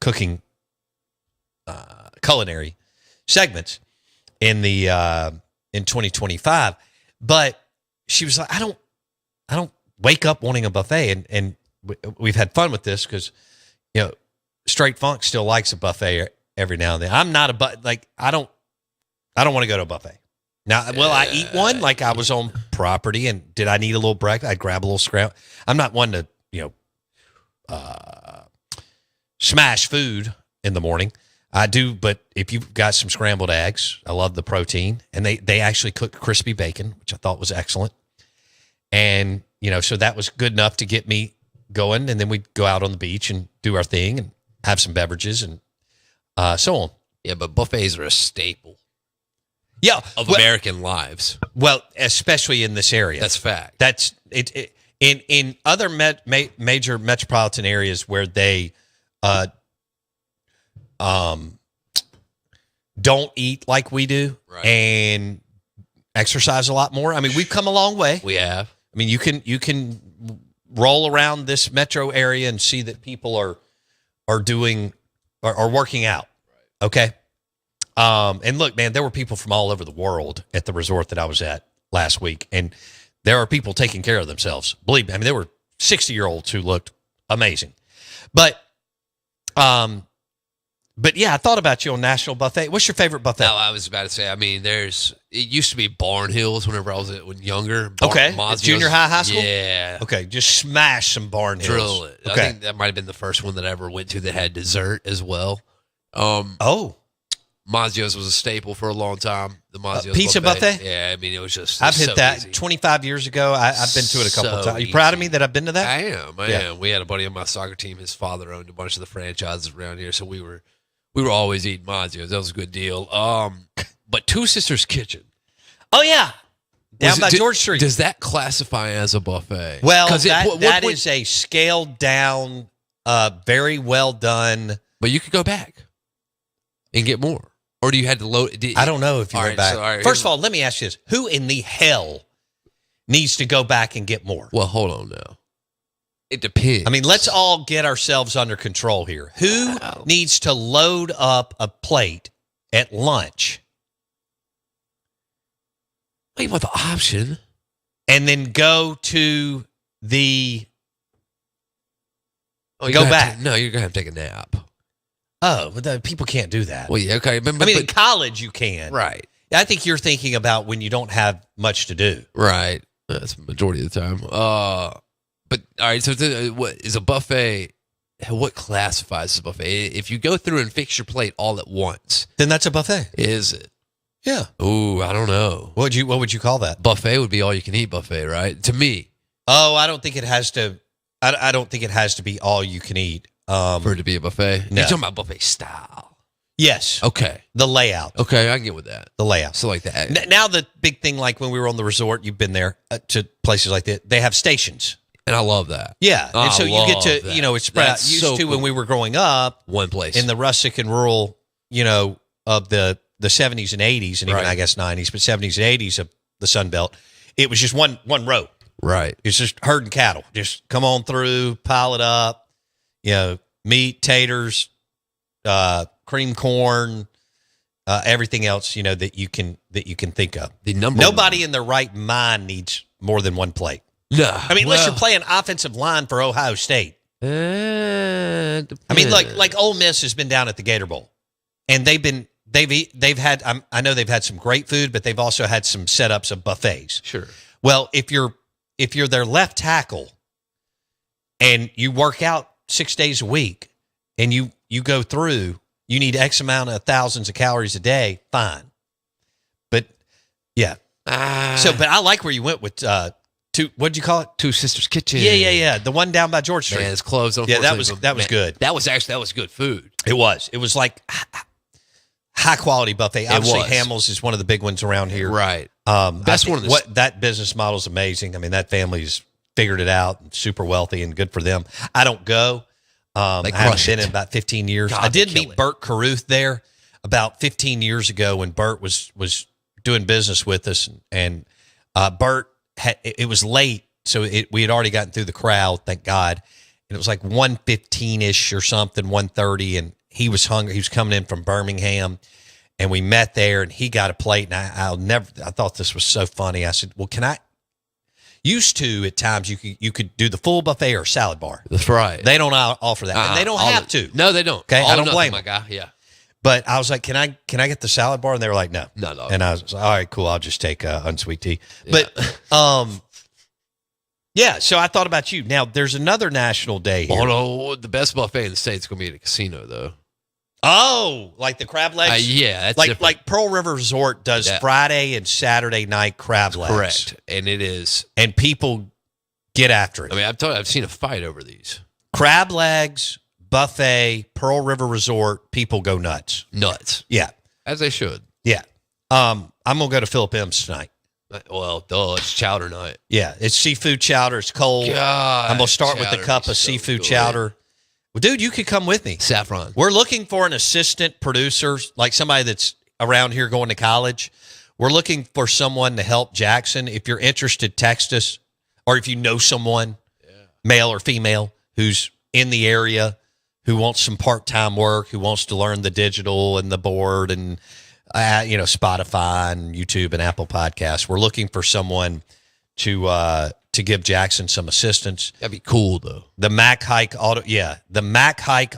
cooking, culinary segments in 2025. But she was like, I don't wake up wanting a buffet, and we've had fun with this because Straight Funk still likes a buffet every now and then. I'm not I don't want to go to a buffet. Now, will I eat one? Like, I was on property, and did I need a little breakfast? I'd grab a little scramble. I'm not one to smash food in the morning. I do, but if you've got some scrambled eggs, I love the protein, and they actually cooked crispy bacon, which I thought was excellent. And so that was good enough to get me going, and then we'd go out on the beach and do our thing and have some beverages and so on. Yeah, but buffets are a staple. Yeah, of American lives. Well, especially in this area. That's fact. That's it in other major metropolitan areas where they don't eat like we do, right, and exercise a lot more. I mean, we've come a long way. We have. I mean, you can roll around this metro area and see that people are working out. Right. Okay. And look, man, there were people from all over the world at the resort that I was at last week, and there are people taking care of themselves. Believe me, I mean, there were 60-year-olds who looked amazing. But yeah, I thought about you on National Buffet. What's your favorite buffet? No, I was about to say, I mean, it used to be Barnhills whenever I was younger. Okay. Junior high school? Yeah. Okay, just smash some Barnhills. Drill it. Okay. I think that might have been the first one that I ever went to that had dessert as well. Maggio's was a staple for a long time. The Maggio's pizza buffet? Yeah, I mean, it was just. I've hit so that easy. 25 years ago. I've been to it a couple of times. Are you proud of me that I've been to that? I am. We had a buddy on my soccer team. His father owned a bunch of the franchises around here, so we were always eating Maggio's. That was a good deal. But Two Sisters Kitchen. Oh yeah, down by George Street. Does that classify as a buffet? Well, that is a scaled down, very well done. But you could go back and get more. Or do you had to load? I don't know if you went back. First of all, let me ask you this. Who in the hell needs to go back and get more? Well, hold on now. It depends. I mean, let's all get ourselves under control here. Who needs to load up a plate at lunch? Wait, what the option? And then go to the... go back. No, you're going to have to take a nap. Oh, but people can't do that. Well, yeah, okay. But in college you can. Right. I think you're thinking about when you don't have much to do. Right. That's the majority of the time. But, all right, so what is a buffet? What classifies as a buffet? If you go through and fix your plate all at once. Then that's a buffet. Is it? Yeah. Ooh, I don't know. What would you call that? Buffet would be all you can eat buffet, right? To me. Oh, I don't think it has to. I don't think it has to be all you can eat. For it to be a buffet? No. You're talking about buffet style. Yes. Okay. The layout. Okay, I can get with that. The layout. So like that. Now the big thing, like when we were on the resort, you've been there to places like that. They have stations. And I love that. Yeah, and so you get to that. it's spread out. That's Used so to when cool. we were growing up One place. in the rustic and rural, of the 70s and 80s, and even Right. I guess 90s, but 70s and 80s of the Sun Belt, it was just one road. Right. It's just herding cattle. Just come on through, pile it up. Meat, taters, cream corn, everything else that you can think of. Nobody in their right mind needs more than one plate. No. I mean, unless you're playing offensive line for Ohio State. I mean, like Ole Miss has been down at the Gator Bowl, and they've had I know they've had some great food, but they've also had some setups of buffets. Sure. Well, if you're their left tackle, and you work out 6 days a week, and you go through, you need X amount of thousands of calories a day. Fine, but yeah. But I like where you went with what'd you call it? Two Sisters Kitchen. Yeah. The one down by George Street. Man, it's closed. Yeah, that was good. That was good food. It was like high quality buffet. Obviously, was. Hamill's is one of the big ones around here. Right. Best one. That business model is amazing. I mean, that family's figured it out and super wealthy and good for them. I don't go. I haven't been in about 15 years. God, I did they meet kill it. Bert Caruth there about 15 years ago when Bert was doing business with us, and Bert it was late, so we had already gotten through the crowd, thank God, and it was like 1:15-ish or something, 1:30, and he was hungry. He was coming in from Birmingham, and we met there, and he got a plate, and I thought this was so funny. I said, well, can I? Used to, at times, you could do the full buffet or salad bar. That's right. They don't offer that, and they don't have to. No, they don't. Okay, All I or don't nothing, blame my them. guy. Yeah. But I was like, can I get the salad bar? And they were like, no. No. And I was like, all right, cool. I'll just take unsweet tea. But yeah. So I thought about you. Now there's another national day here. Oh no, the best buffet in the state's gonna be at a casino though. Oh, like the crab legs. Yeah, that's like different. like Pearl River Resort does Friday and Saturday night crab legs. Correct, and it is. And people get after it. I mean, I've seen a fight over these crab legs buffet, Pearl River Resort. People go nuts. Yeah, as they should. Yeah. I'm gonna go to Philip M's tonight. Well, duh, it's chowder night. Yeah, it's seafood chowder. It's cold. God, I'm gonna start with a chowder cup is of so seafood good. chowder. Well, dude, you could come with me. Saffron. We're looking for an assistant producer, like somebody that's around here going to college. We're looking for someone to help Jackson. If you're interested, text us, or if you know someone, male or female, who's in the area, who wants some part-time work, who wants to learn the digital and the board and Spotify and YouTube and Apple Podcasts. We're looking for someone to give Jackson some assistance. That'd be cool though. The Mac Hike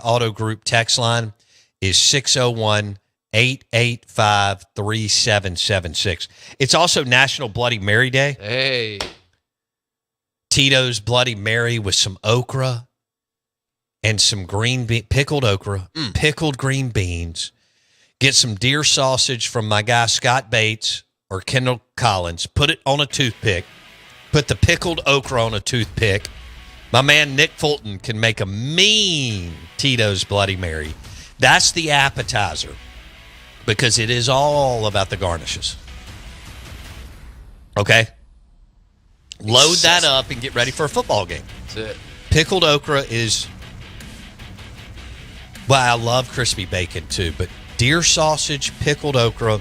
Auto Group text line is 601-885-3776. It's also National Bloody Mary Day. Hey. Tito's Bloody Mary with some okra and some pickled okra, pickled green beans. Get some deer sausage from my guy Scott Bates or Kendall Collins. Put it on a toothpick. Put the pickled okra on a toothpick. My man Nick Fulton can make a mean Tito's Bloody Mary. That's the appetizer because it is all about the garnishes. Okay? Load that up and get ready for a football game. That's it. Pickled okra is... Well, I love crispy bacon too, but deer sausage, pickled okra,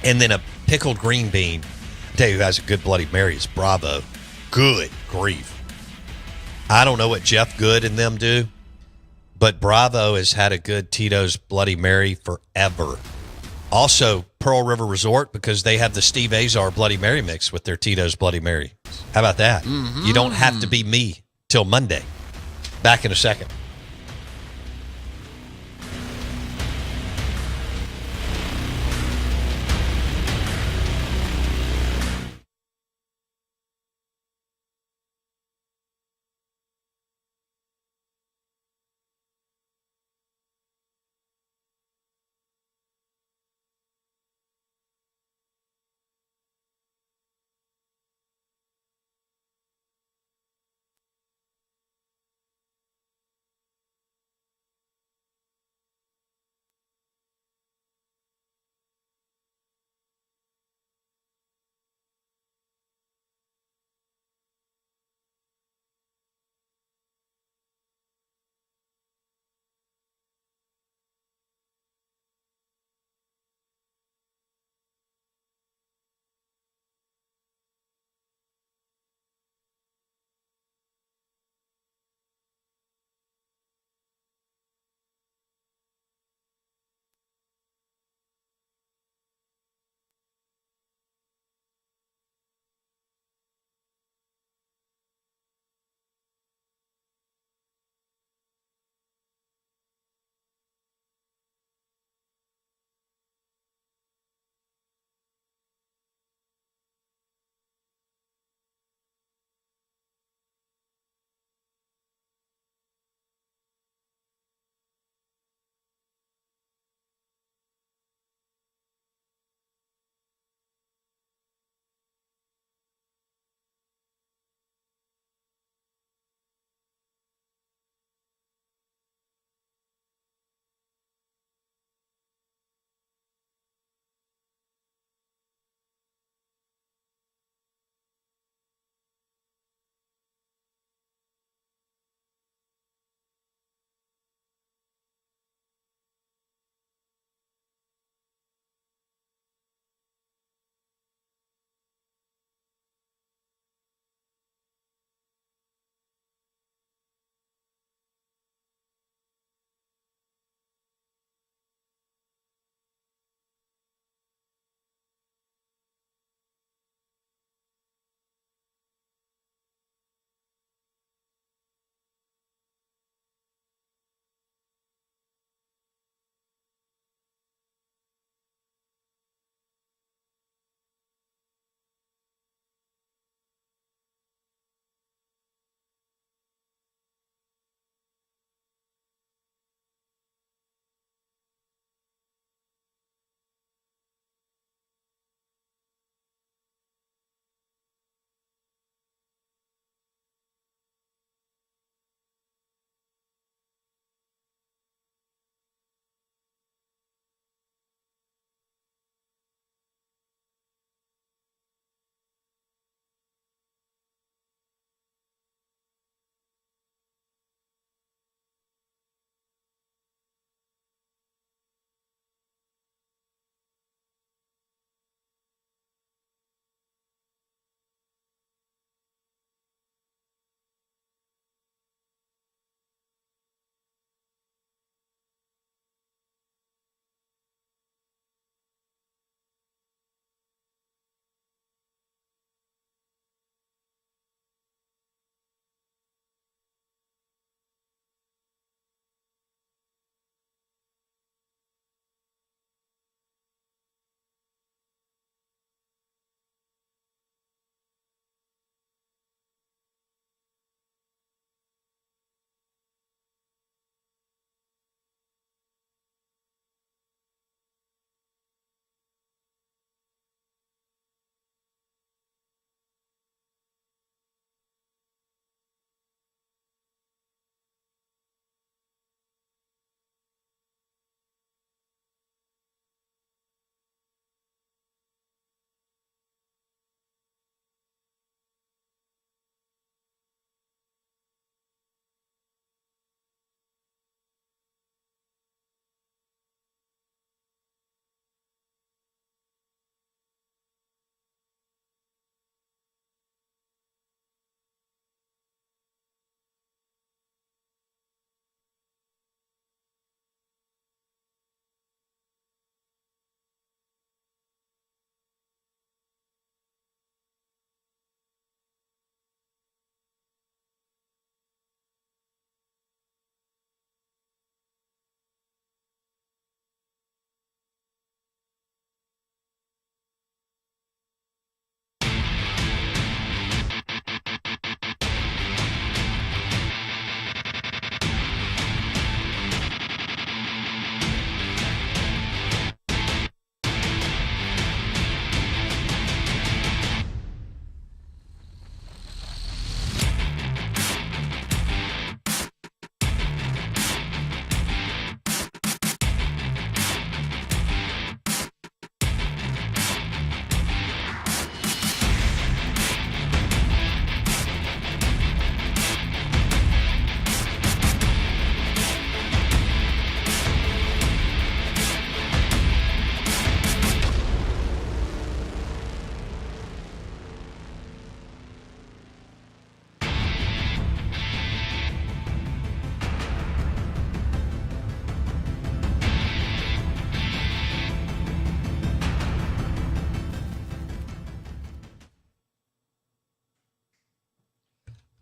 and then a pickled green bean. I'll tell you who has a good Bloody Mary is Bravo. Good grief. I don't know what Jeff Good and them do, but Bravo has had a good Tito's Bloody Mary forever. Also, Pearl River Resort, because they have the Steve Azar Bloody Mary mix with their Tito's Bloody Mary. How about that? Mm-hmm. You don't have to be me till Monday. Back in a second.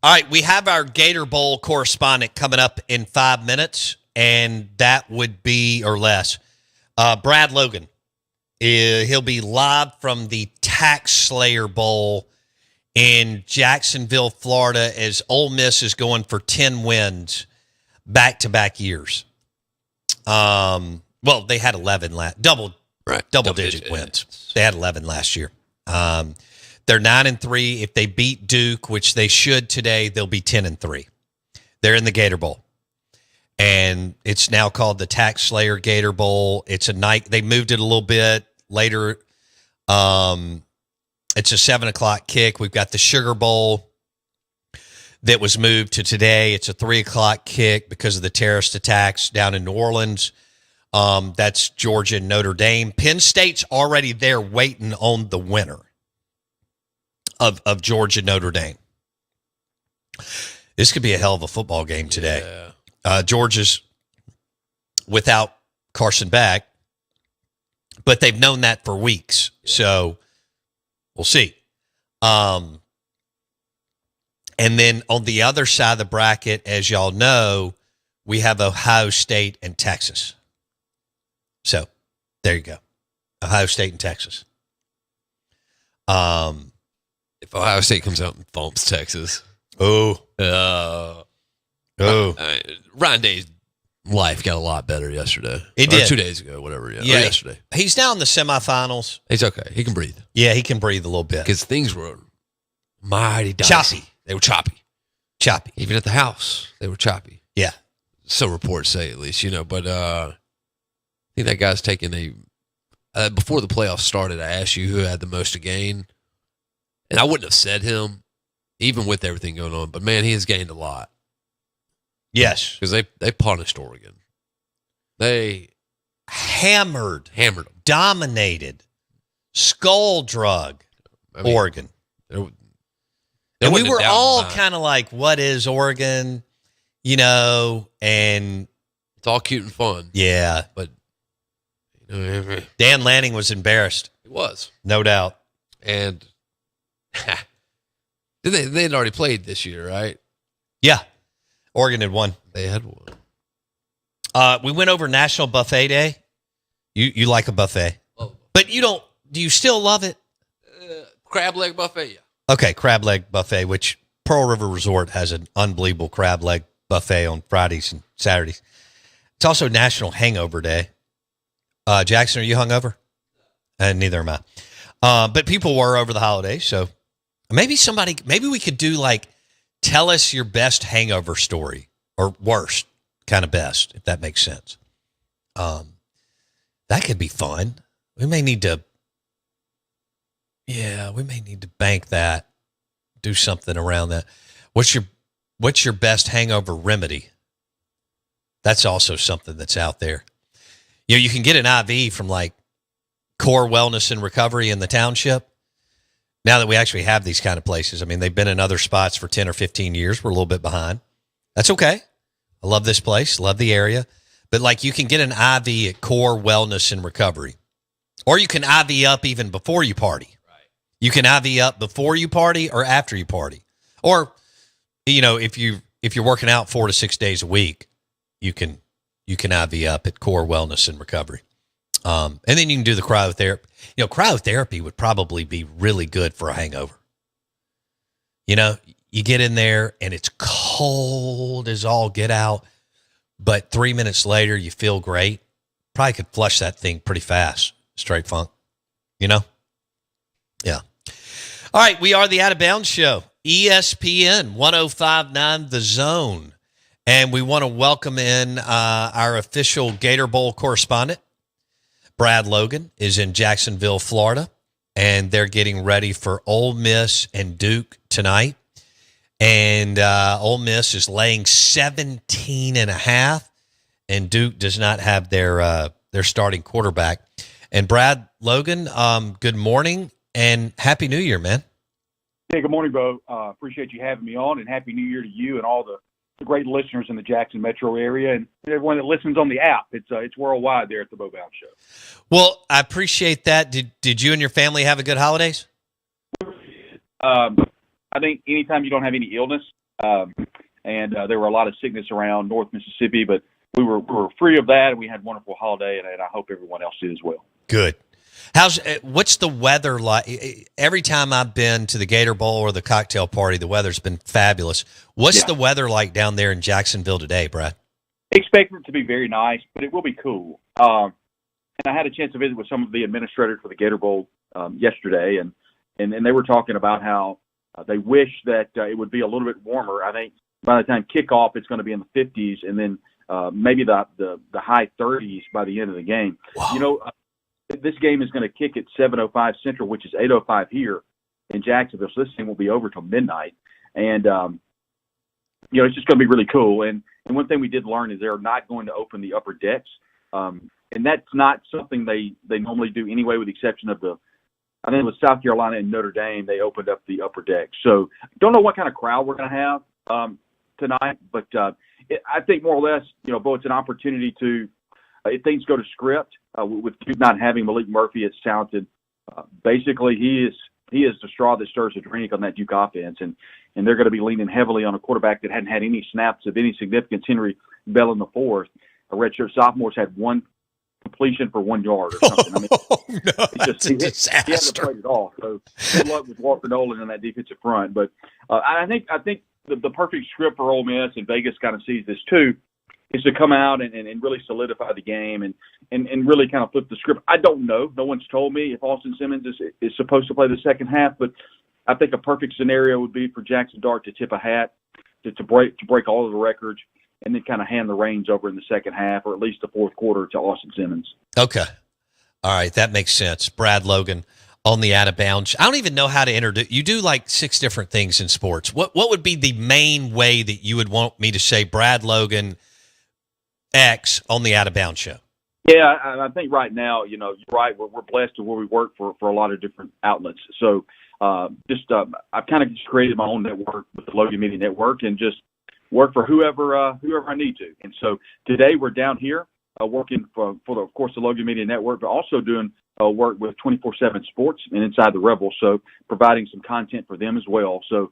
All right, we have our Gator Bowl correspondent coming up in 5 minutes, and that would be, or less, Brad Logan. He'll be live from the Tax Slayer Bowl in Jacksonville, Florida, as Ole Miss is going for 10 wins back-to-back years. Well, they had 11 double-digit wins. They had 11 last year. They're 9-3. If they beat Duke, which they should today, they'll be 10-3. They're in the Gator Bowl, and it's now called the Tax Slayer Gator Bowl. It's a night. They moved it a little bit later. It's a 7:00 kick. We've got the Sugar Bowl that was moved to today. It's a 3:00 kick because of the terrorist attacks down in New Orleans. That's Georgia and Notre Dame. Penn State's already there waiting on the winner of Georgia Notre Dame. This could be a hell of a football game today. Yeah. Georgia's without Carson Beck, but they've known that for weeks. Yeah. So we'll see. And then on the other side of the bracket, as y'all know, we have Ohio State and Texas. So there you go. Ohio State and Texas. If Ohio State comes out and thumps Texas. Ryan Day's life got a lot better yesterday. It did. 2 days ago, whatever. Yeah, yesterday. He's now in the semifinals. He's okay. He can breathe. Yeah, he can breathe a little bit. Because things were mighty dicey. Choppy. They were choppy. Even at the house, they were choppy. Yeah. So reports say, at least, But I think that guy's taking before the playoffs started, I asked you who had the most to gain. And I wouldn't have said him, even with everything going on. But, man, he has gained a lot. Yes. Because they punished Oregon. They hammered them. Dominated. Skull drug Oregon. And we were all kind of like, what is Oregon? And it's all cute and fun. Yeah. But Dan Lanning was embarrassed. He was. No doubt. And they'd already played this year, right? Yeah. Oregon had won. They had won. We went over National Buffet Day. You like a buffet. But do you still love it? Crab leg buffet, yeah. Okay, crab leg buffet, which Pearl River Resort has an unbelievable crab leg buffet on Fridays and Saturdays. It's also National Hangover Day. Jackson, are you hungover? And neither am I. But people were over the holidays, so maybe we could do tell us your best hangover story, or worst, kind of best, if that makes sense. That could be fun. We may need to bank that, do something around that. What's your best hangover remedy? That's also something that's out there. You can get an IV from Core Wellness and Recovery in the township. Now that we actually have these kind of places, I mean, they've been in other spots for 10 or 15 years. We're a little bit behind. That's okay. I love this place, love the area. But you can get an IV at Core Wellness and Recovery. Or you can IV up even before you party. Right. You can IV up before you party or after you party. Or, if you're working out 4 to 6 days a week, you can IV up at Core Wellness and Recovery. And then you can do the cryotherapy. Cryotherapy would probably be really good for a hangover. You get in there and it's cold as all get out, but 3 minutes later you feel great. Probably could flush that thing pretty fast. Straight funk. Yeah. All right, we are the Out of Bounds Show. ESPN 105.9 The Zone. And we want to welcome in our official Gator Bowl correspondent. Brad Logan is in Jacksonville, Florida, and they're getting ready for Ole Miss and Duke tonight. And Ole Miss is laying 17.5, and Duke does not have their starting quarterback. And Brad Logan, good morning and Happy New Year, man. Hey, good morning, Bo. Appreciate you having me on, and Happy New Year to you and all the great listeners in the Jackson metro area and everyone that listens on the app. It's worldwide there at the Bo Bounds Show. Well, I appreciate that. Did you and your family have a good holidays? I think anytime you don't have any illness, and there were a lot of sickness around North Mississippi, but we were free of that, and we had a wonderful holiday, and I hope everyone else did as well. Good. What's the weather like? Every time I've been to the Gator Bowl or the cocktail party, the weather's been fabulous. What's the weather like down there in Jacksonville today, Brad? Expect it to be very nice, but it will be cool. And I had a chance to visit with some of the administrators for the Gator Bowl yesterday, and they were talking about how they wish that it would be a little bit warmer. I think by the time kickoff, it's going to be in the 50s, and then maybe the high 30s by the end of the game. Wow. You know, this game is going to kick at 7:05 Central, which is 8:05 here in Jacksonville. So this thing will be over till midnight, and you know, it's just going to be really cool. And one thing we did learn is they're not going to open the upper decks, and that's not something they normally do anyway, with the exception of I think it was South Carolina and Notre Dame. They opened up the upper deck. So don't know what kind of crowd we're going to have tonight, but I think more or less, you know, Bo, it's an opportunity to, if things go to script, with Duke not having Malik Murphy as talented, basically he is the straw that stirs the drink on that Duke offense, and they're going to be leaning heavily on a quarterback that hadn't had any snaps of any significance, Henry Bell in the fourth. A redshirt sophomore's had one completion for 1 yard or something. I mean, That's a disaster. He hasn't played at all. So good luck with Walker Nolan in that defensive front. But I think the perfect script for Ole Miss, and Vegas kind of sees this too, is to come out and really solidify the game and really kind of flip the script. I don't know. No one's told me if Austin Simmons is supposed to play the second half, but I think a perfect scenario would be for Jackson Dart to tip a hat, to break all of the records, and then kind of hand the reins over in the second half, or at least the fourth quarter, to Austin Simmons. Okay. All right. That makes sense. Brad Logan on the Out of Bounds. I don't even know how to introduce. You do like 6 different things in sports. What would be the main way that you would want me to say Brad Logan X on the Out of Bounds show? Yeah, I think right now, you know, you're right. We're blessed to where we work for a lot of different outlets. So I've kind of just created my own network with the Logan Media Network, and just work for whoever I need to. And so today we're down here working for of course, the Logan Media Network, but also doing work with 24/7 Sports and Inside the Rebel, so providing some content for them as well. So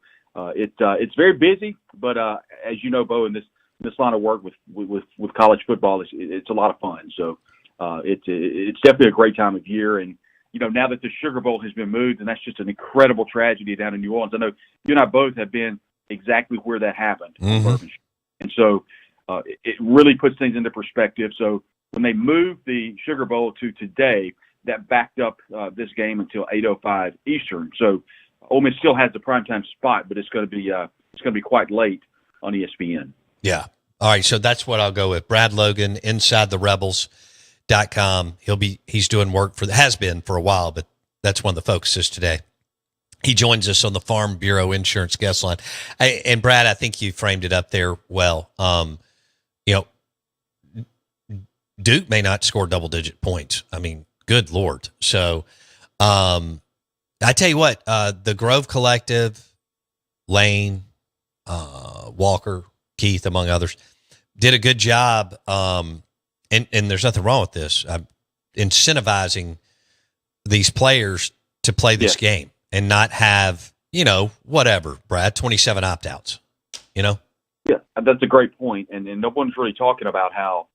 it's very busy, but as you know, Bo, in this line of work with college football, it's a lot of fun. So it's definitely a great time of year. And you know, now that the Sugar Bowl has been moved, and that's just an incredible tragedy down in New Orleans. I know you and I both have been exactly where that happened. Mm-hmm. And so it really puts things into perspective. So when they moved the Sugar Bowl to today, that backed up this game until 8:05 Eastern. So Ole Miss still has the primetime spot, but it's going to be quite late on ESPN. Yeah. All right. So that's what I'll go with. Brad Logan, InsideTheRebels.com. He's doing work has been for a while, but that's one of the focuses today. He joins us on the Farm Bureau Insurance guest line. And Brad, I think you framed it up there well. You know, Duke may not score double-digit points. I mean, good Lord. So I tell you what, the Grove Collective, Lane, Walker, Keith, among others, did a good job. And there's nothing wrong with this, incentivizing these players to play this game. And not have, you know, whatever, Brad, 27 opt-outs, you know? Yeah, that's a great point. And no one's really talking about how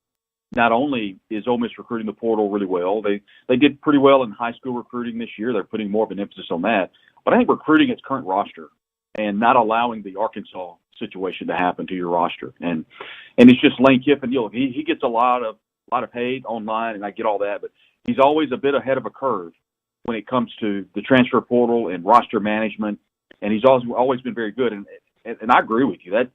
not only is Ole Miss recruiting the portal really well, they did pretty well in high school recruiting this year. They're putting more of an emphasis on that. But I think recruiting its current roster and not allowing the Arkansas situation to happen to your roster. And it's just Lane Kiffin. You know, he gets a lot of hate online, and I get all that, but he's always a bit ahead of a curve when it comes to the transfer portal and roster management, and he's always been very good. And I agree with you that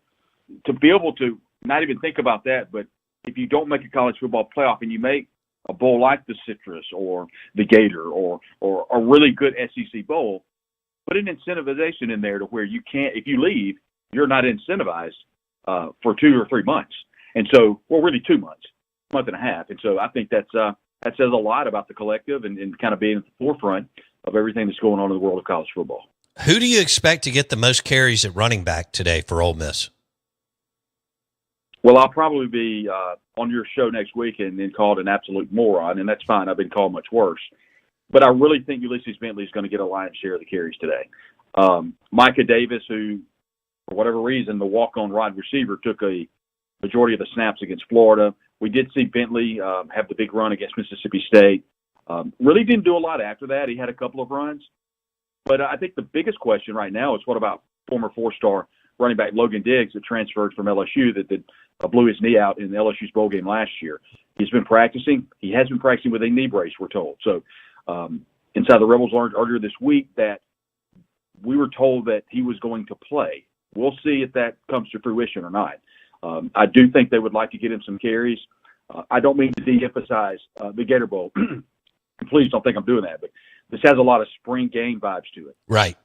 to be able to not even think about that, but if you don't make a college football playoff and you make a bowl like the Citrus or the Gator or a really good SEC bowl, put an incentivization in there to where you can't, if you leave, you're not incentivized for 2 or 3 months. And so, well, really 2 months, month and a half. And so I think that says a lot about the collective and kind of being at the forefront of everything that's going on in the world of college football. Who do you expect to get the most carries at running back today for Ole Miss? Well, I'll probably be on your show next week and then called an absolute moron, and that's fine. I've been called much worse. But I really think Ulysses Bentley is going to get a lion's share of the carries today. Micah Davis, who for whatever reason, the walk-on wide receiver took a majority of the snaps against Florida. We did see Bentley have the big run against Mississippi State. Really didn't do a lot after that. He had a couple of runs. But I think the biggest question right now is what about former four-star running back Logan Diggs that transferred from LSU that blew his knee out in the LSU's bowl game last year. He's been practicing. He has been practicing with a knee brace, we're told. So Inside the Rebels learned earlier this week that we were told that he was going to play. We'll see if that comes to fruition or not. I do think they would like to get him some carries. I don't mean to de-emphasize the Gator Bowl. Please don't think I'm doing that, but this has a lot of spring game vibes to it. Right.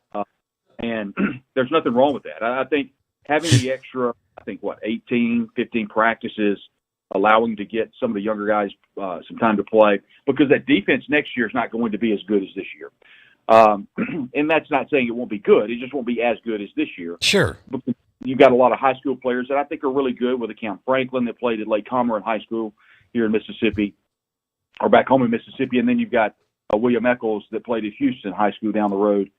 And there's nothing wrong with that. I think having the extra, 18, 15 practices, allowing to get some of the younger guys some time to play, because that defense next year is not going to be as good as this year. And that's not saying it won't be good. It just won't be as good as this year. Sure. Because you've got a lot of high school players that I think are really good, with Cam Franklin that played at Lake Comer in high school here in Mississippi, or back home in Mississippi. And then you've got William Eccles that played at Houston High School down the road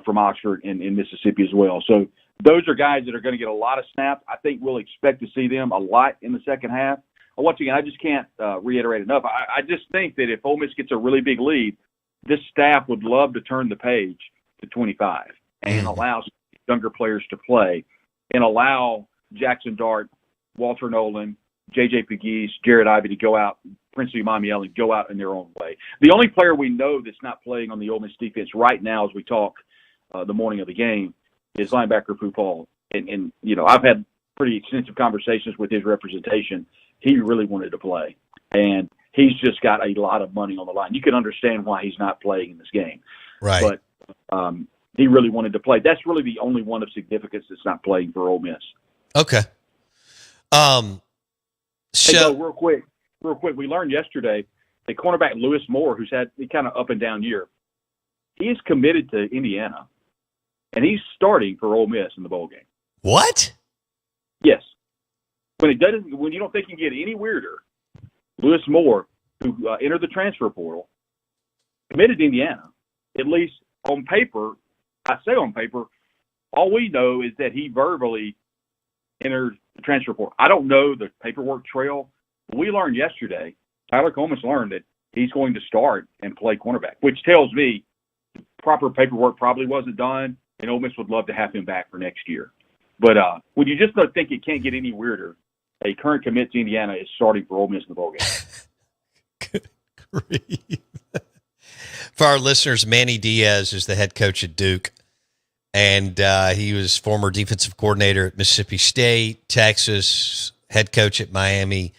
from Oxford in Mississippi as well. So those are guys that are going to get a lot of snaps. I think we'll expect to see them a lot in the second half. Once again, I just can't reiterate enough. I just think that if Ole Miss gets a really big lead, this staff would love to turn the page to 25 and allow younger players to play and allow Jackson Dart, Walter Nolan, J.J. Pegues, Jared Ivey to go out, Prince Imamiel, and go out in their own way. The only player we know that's not playing on the Ole Miss defense right now as we talk the morning of the game is linebacker Pupal. And I've had pretty extensive conversations with his representation. He really wanted to play, and he's just got a lot of money on the line. You can understand why he's not playing in this game. Right. But he really wanted to play. That's really the only one of significance that's not playing for Ole Miss. Okay. So real quick, we learned yesterday that cornerback Lewis Moore, who's had a kind of up and down year, he is committed to Indiana, and he's starting for Ole Miss in the bowl game. What? Yes. When you don't think it can get any weirder, Lewis Moore, who entered the transfer portal, committed to Indiana. At least on paper, I say on paper, all we know is that he verbally entered the transfer portal. I don't know the paperwork trail. We learned yesterday, Tyler Comas learned that he's going to start and play cornerback, which tells me the proper paperwork probably wasn't done, and Ole Miss would love to have him back for next year. But when you just don't think it can't get any weirder, a current commit to Indiana is starting for Ole Miss in the bowl game. Good grief. For our listeners, Manny Diaz is the head coach at Duke, and he was former defensive coordinator at Mississippi State, Texas, head coach at Miami,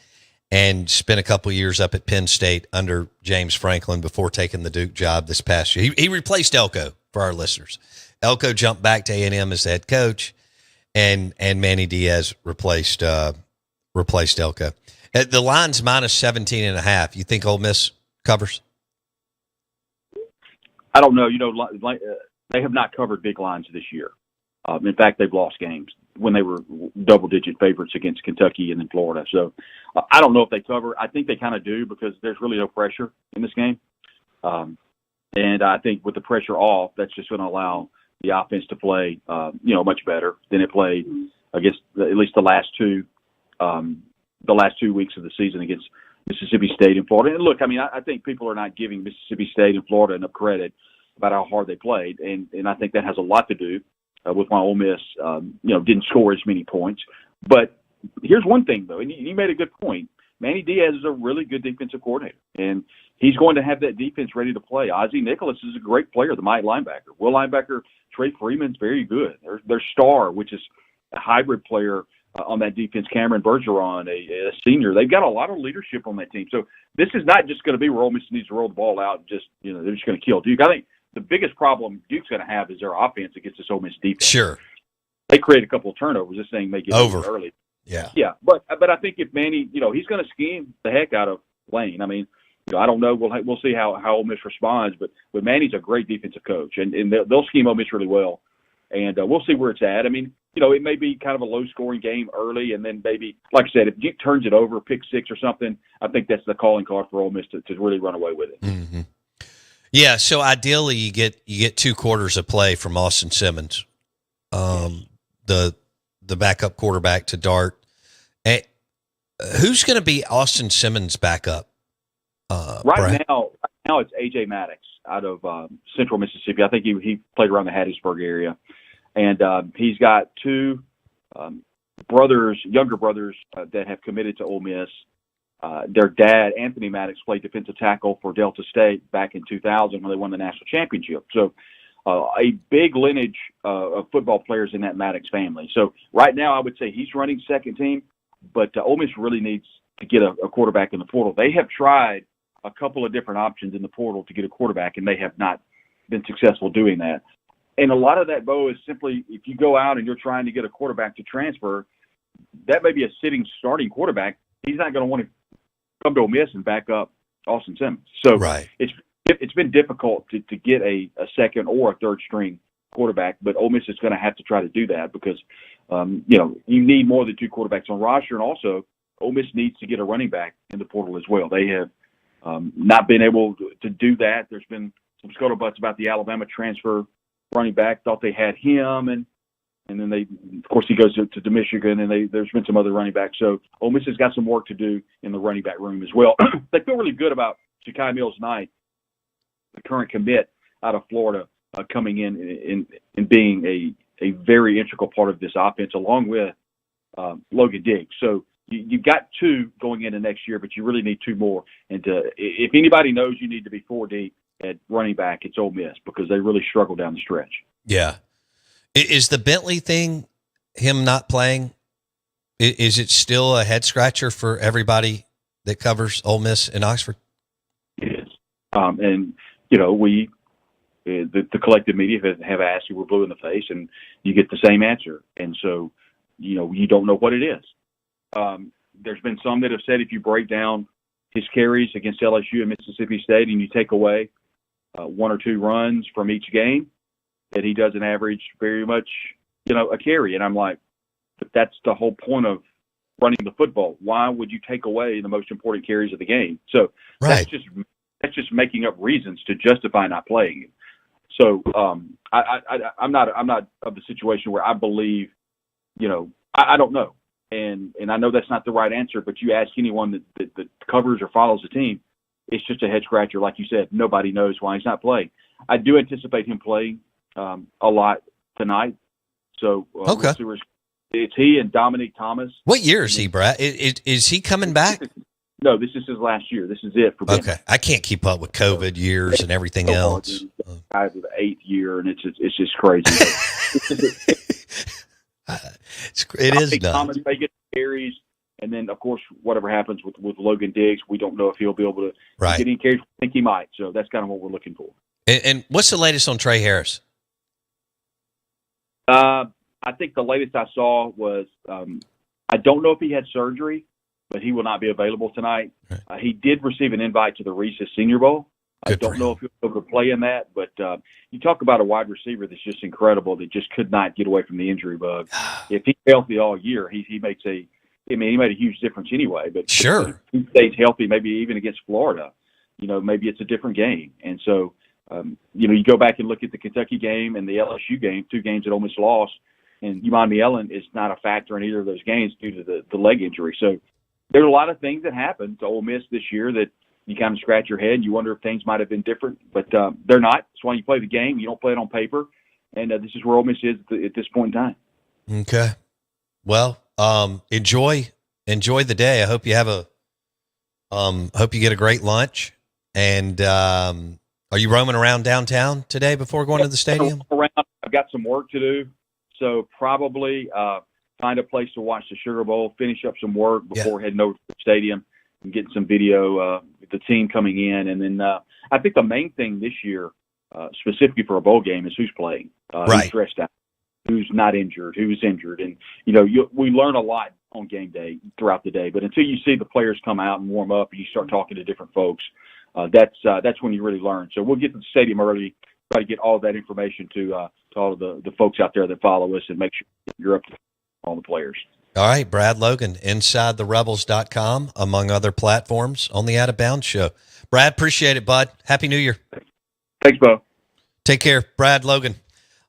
and spent a couple years up at Penn State under James Franklin before taking the Duke job this past year. He replaced Elko, for our listeners. Elko jumped back to A&M as the head coach, and Manny Diaz replaced Elko. The line's minus 17.5. You think Ole Miss covers? I don't know. They have not covered big lines this year. In fact, they've lost games when they were double-digit favorites against Kentucky and then Florida. So I don't know if they cover. I think they kind of do, because there's really no pressure in this game. And I think with the pressure off, that's just going to allow the offense to play, much better than it played against at least the last two weeks of the season against Mississippi State and Florida. And look, I think people are not giving Mississippi State and Florida enough credit about how hard they played, and I think that has a lot to do with why Ole Miss, didn't score as many points. But here's one thing, though, and you made a good point. Manny Diaz is a really good defensive coordinator, and he's going to have that defense ready to play. Ozzie Nicholas is a great player, the mighty linebacker. Will linebacker Trey Freeman's very good. Their star, which is a hybrid player on that defense, Cameron Bergeron, a senior. They've got a lot of leadership on that team. So this is not just going to be where Ole Miss needs to roll the ball out and just, they're just going to kill Duke. I think the biggest problem Duke's going to have is their offense against this Ole Miss defense. Sure. They create a couple of turnovers. This thing may get over early. Yeah. Yeah. But I think if Manny, he's going to scheme the heck out of Lane. I don't know. We'll see how Ole Miss responds, but Manny's a great defensive coach, and they'll scheme Ole Miss really well. And we'll see where it's at. It may be kind of a low-scoring game early, and then maybe, like I said, if Duke turns it over, pick six or something, I think that's the calling card for Ole Miss to really run away with it. Mm-hmm. Yeah, so ideally you get 2 quarters of play from Austin Simmons. The the backup quarterback to Dart. And who's going to be Austin Simmons' backup? Right now it's A.J. Maddox out of Central Mississippi. I think he played around the Hattiesburg area, and he's got two younger brothers that have committed to Ole Miss. Their dad, Anthony Maddox, played defensive tackle for Delta State back in 2000 when they won the national championship. So a big lineage of football players in that Maddox family. So right now I would say he's running second team, but Ole Miss really needs to get a quarterback in the portal. They have tried a couple of different options in the portal to get a quarterback, and they have not been successful doing that. And a lot of that, Bo, is simply if you go out and you're trying to get a quarterback to transfer, that may be a sitting starting quarterback. He's not going to want to come to Ole Miss and back up Austin Simmons. So it's been difficult to get a second or a third string quarterback, but Ole Miss is going to have to try to do that because, you need more than two quarterbacks on roster. And also Ole Miss needs to get a running back in the portal as well. They have not been able to do that. There's been some scuttlebutts about the Alabama transfer running back. Thought they had him, and then of course, he goes to Michigan, and there's been some other running backs. So Ole Miss has got some work to do in the running back room as well. They feel really good about Ja'Kai Mills-Knight, the current commit out of Florida, coming in and being a very integral part of this offense, along with Logan Diggs. So you've got two going into next year, but you really need two more. And if anybody knows you need to be 4 deep at running back, it's Ole Miss because they really struggle down the stretch. Yeah. Is the Bentley thing, him not playing, is it still a head scratcher for everybody that covers Ole Miss in Oxford? It is. And, the collective media have asked you, we're blue in the face, and you get the same answer. And so, you don't know what it is. There's been some that have said if you break down his carries against LSU and Mississippi State and you take away one or two runs from each game, that he doesn't average very much, a carry. And I'm like, but that's the whole point of running the football. Why would you take away the most important carries of the game? So that's just making up reasons to justify not playing him. So I'm not of the situation where I believe, I don't know. And I know that's not the right answer, but you ask anyone that covers or follows the team, it's just a head scratcher. Like you said, nobody knows why he's not playing. I do anticipate him playing a lot tonight. So okay. It's he and Dominic Thomas. What year is he, Brad? Is he coming back? No, this is his last year. This is it for Ben. Okay. I can't keep up with COVID years and everything else. Guys with the 8th year, and it's just crazy. It is nuts. Thomas may get carries, and then, of course, whatever happens with Logan Diggs, we don't know if he'll be able to get any carries. I think he might, so that's kind of what we're looking for. And what's the latest on Trey Harris? I think the latest I saw was I don't know if he had surgery, but he will not be available tonight. Right. He did receive an invite to the Reese's Senior Bowl. I don't know if he'll be able to play in that, but you talk about a wide receiver that's just incredible that just could not get away from the injury bug. If he's healthy all year, he makes he made a huge difference anyway. But sure, if he stays healthy, maybe even against Florida, maybe it's a different game. And so, you go back and look at the Kentucky game and the LSU game, 2 games that Ole Miss lost, and Umami Ellen is not a factor in either of those games due to the leg injury. So there's a lot of things that happened to Ole Miss this year that you kind of scratch your head. You wonder if things might have been different, but they're not. That's why you play the game. You don't play it on paper, and this is where Ole Miss is at this point in time. Okay. Well, enjoy the day. I hope you have hope you get a great lunch. And are you roaming around downtown today before going to the stadium? I've got some work to do, so probably find a place to watch the Sugar Bowl, finish up some work before heading over to the stadium and getting some video with the team coming in. And then I think the main thing this year, specifically for a bowl game, is who's playing, who's stressed out, who's not injured, who's injured. And, we learn a lot on game day throughout the day. But until you see the players come out and warm up and you start talking to different folks, that's when you really learn. So we'll get to the stadium early, try to get all that information to all of the folks out there that follow us and make sure you're up to all the players. All right, Brad Logan, InsideTheRebels.com, among other platforms on the Out of Bounds Show. Brad, appreciate it, bud. Happy New Year. Thanks, Bo. Take care. Brad Logan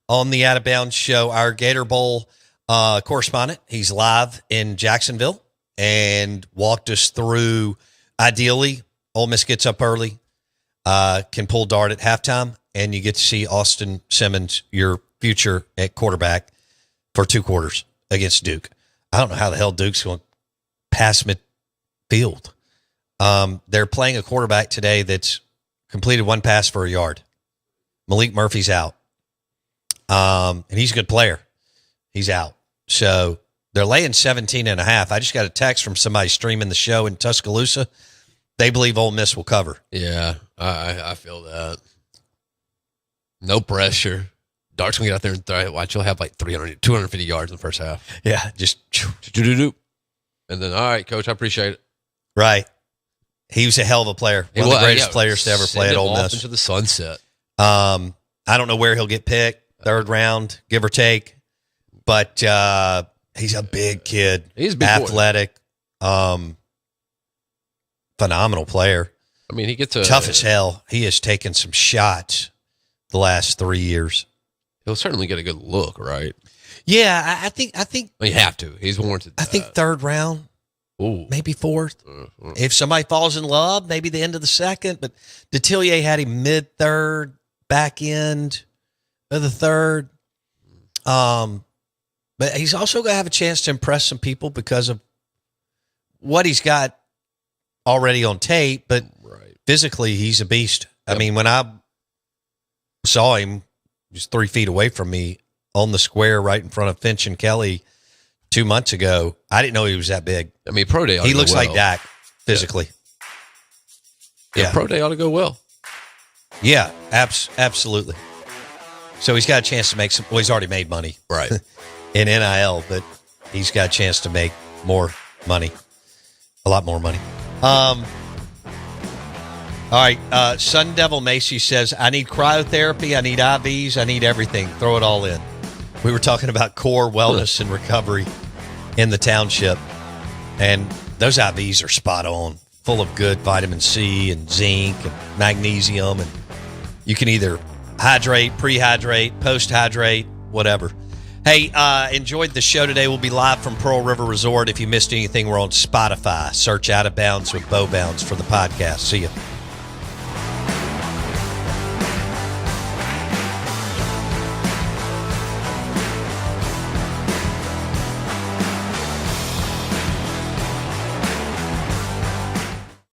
on the Out of Bounds Show. Our Gator Bowl correspondent. He's live in Jacksonville and walked us through, ideally, Ole Miss gets up early, can pull dart at halftime, and you get to see Austin Simmons, your future at quarterback, for 2 quarters against Duke. I don't know how the hell Duke's going to pass midfield. They're playing a quarterback today that's completed 1 pass for a yard. Malik Murphy's out. And he's a good player. He's out. So they're laying 17.5. I just got a text from somebody streaming the show in Tuscaloosa. They believe Ole Miss will cover. Yeah, I feel that. No pressure. Dart's going to get out there and throw. Watch, you'll have like 250 yards in the first half. Yeah, just. And then, all right, Coach, I appreciate it. Right. He was a hell of a player. One of the greatest players to ever play at Ole Miss. Into the sunset. I don't know where he'll get picked. 3rd round, give or take. But he's a big kid. He's a big athletic. Phenomenal player. I mean, he gets tough as hell. He has taken some shots the last 3 years. He'll certainly get a good look, right? Yeah, I think you have to. He's warranted. I think 3rd round. Ooh. Maybe 4th. If somebody falls in love, maybe the end of the 2nd. But Detillier had him mid-3rd, back end of the 3rd. But he's also going to have a chance to impress some people because of what he's got already on tape. But physically, he's a beast. Yep. I mean, when I saw him, he was 3 feet away from me on the square right in front of Finch and Kelly 2 months ago. I didn't know he was that big. I mean, pro day ought to he go looks well. like Dak physically. Yeah, pro day ought to go well. Yeah, absolutely. So he's got a chance to make some. Well, he's already made money, right, in NIL, but he's got a chance to make more money, a lot more money. All right, Sun Devil Macy says, "I need cryotherapy, I need IVs, I need everything. Throw it all in." We were talking about core wellness and recovery in the township, and those IVs are spot on, full of good vitamin C and zinc and magnesium, and you can either hydrate, pre-hydrate, post-hydrate, whatever. Hey, enjoyed the show today. We'll be live from Pearl River Resort. If you missed anything, we're on Spotify. Search Out of Bounds with Bo Bounds for the podcast. See you.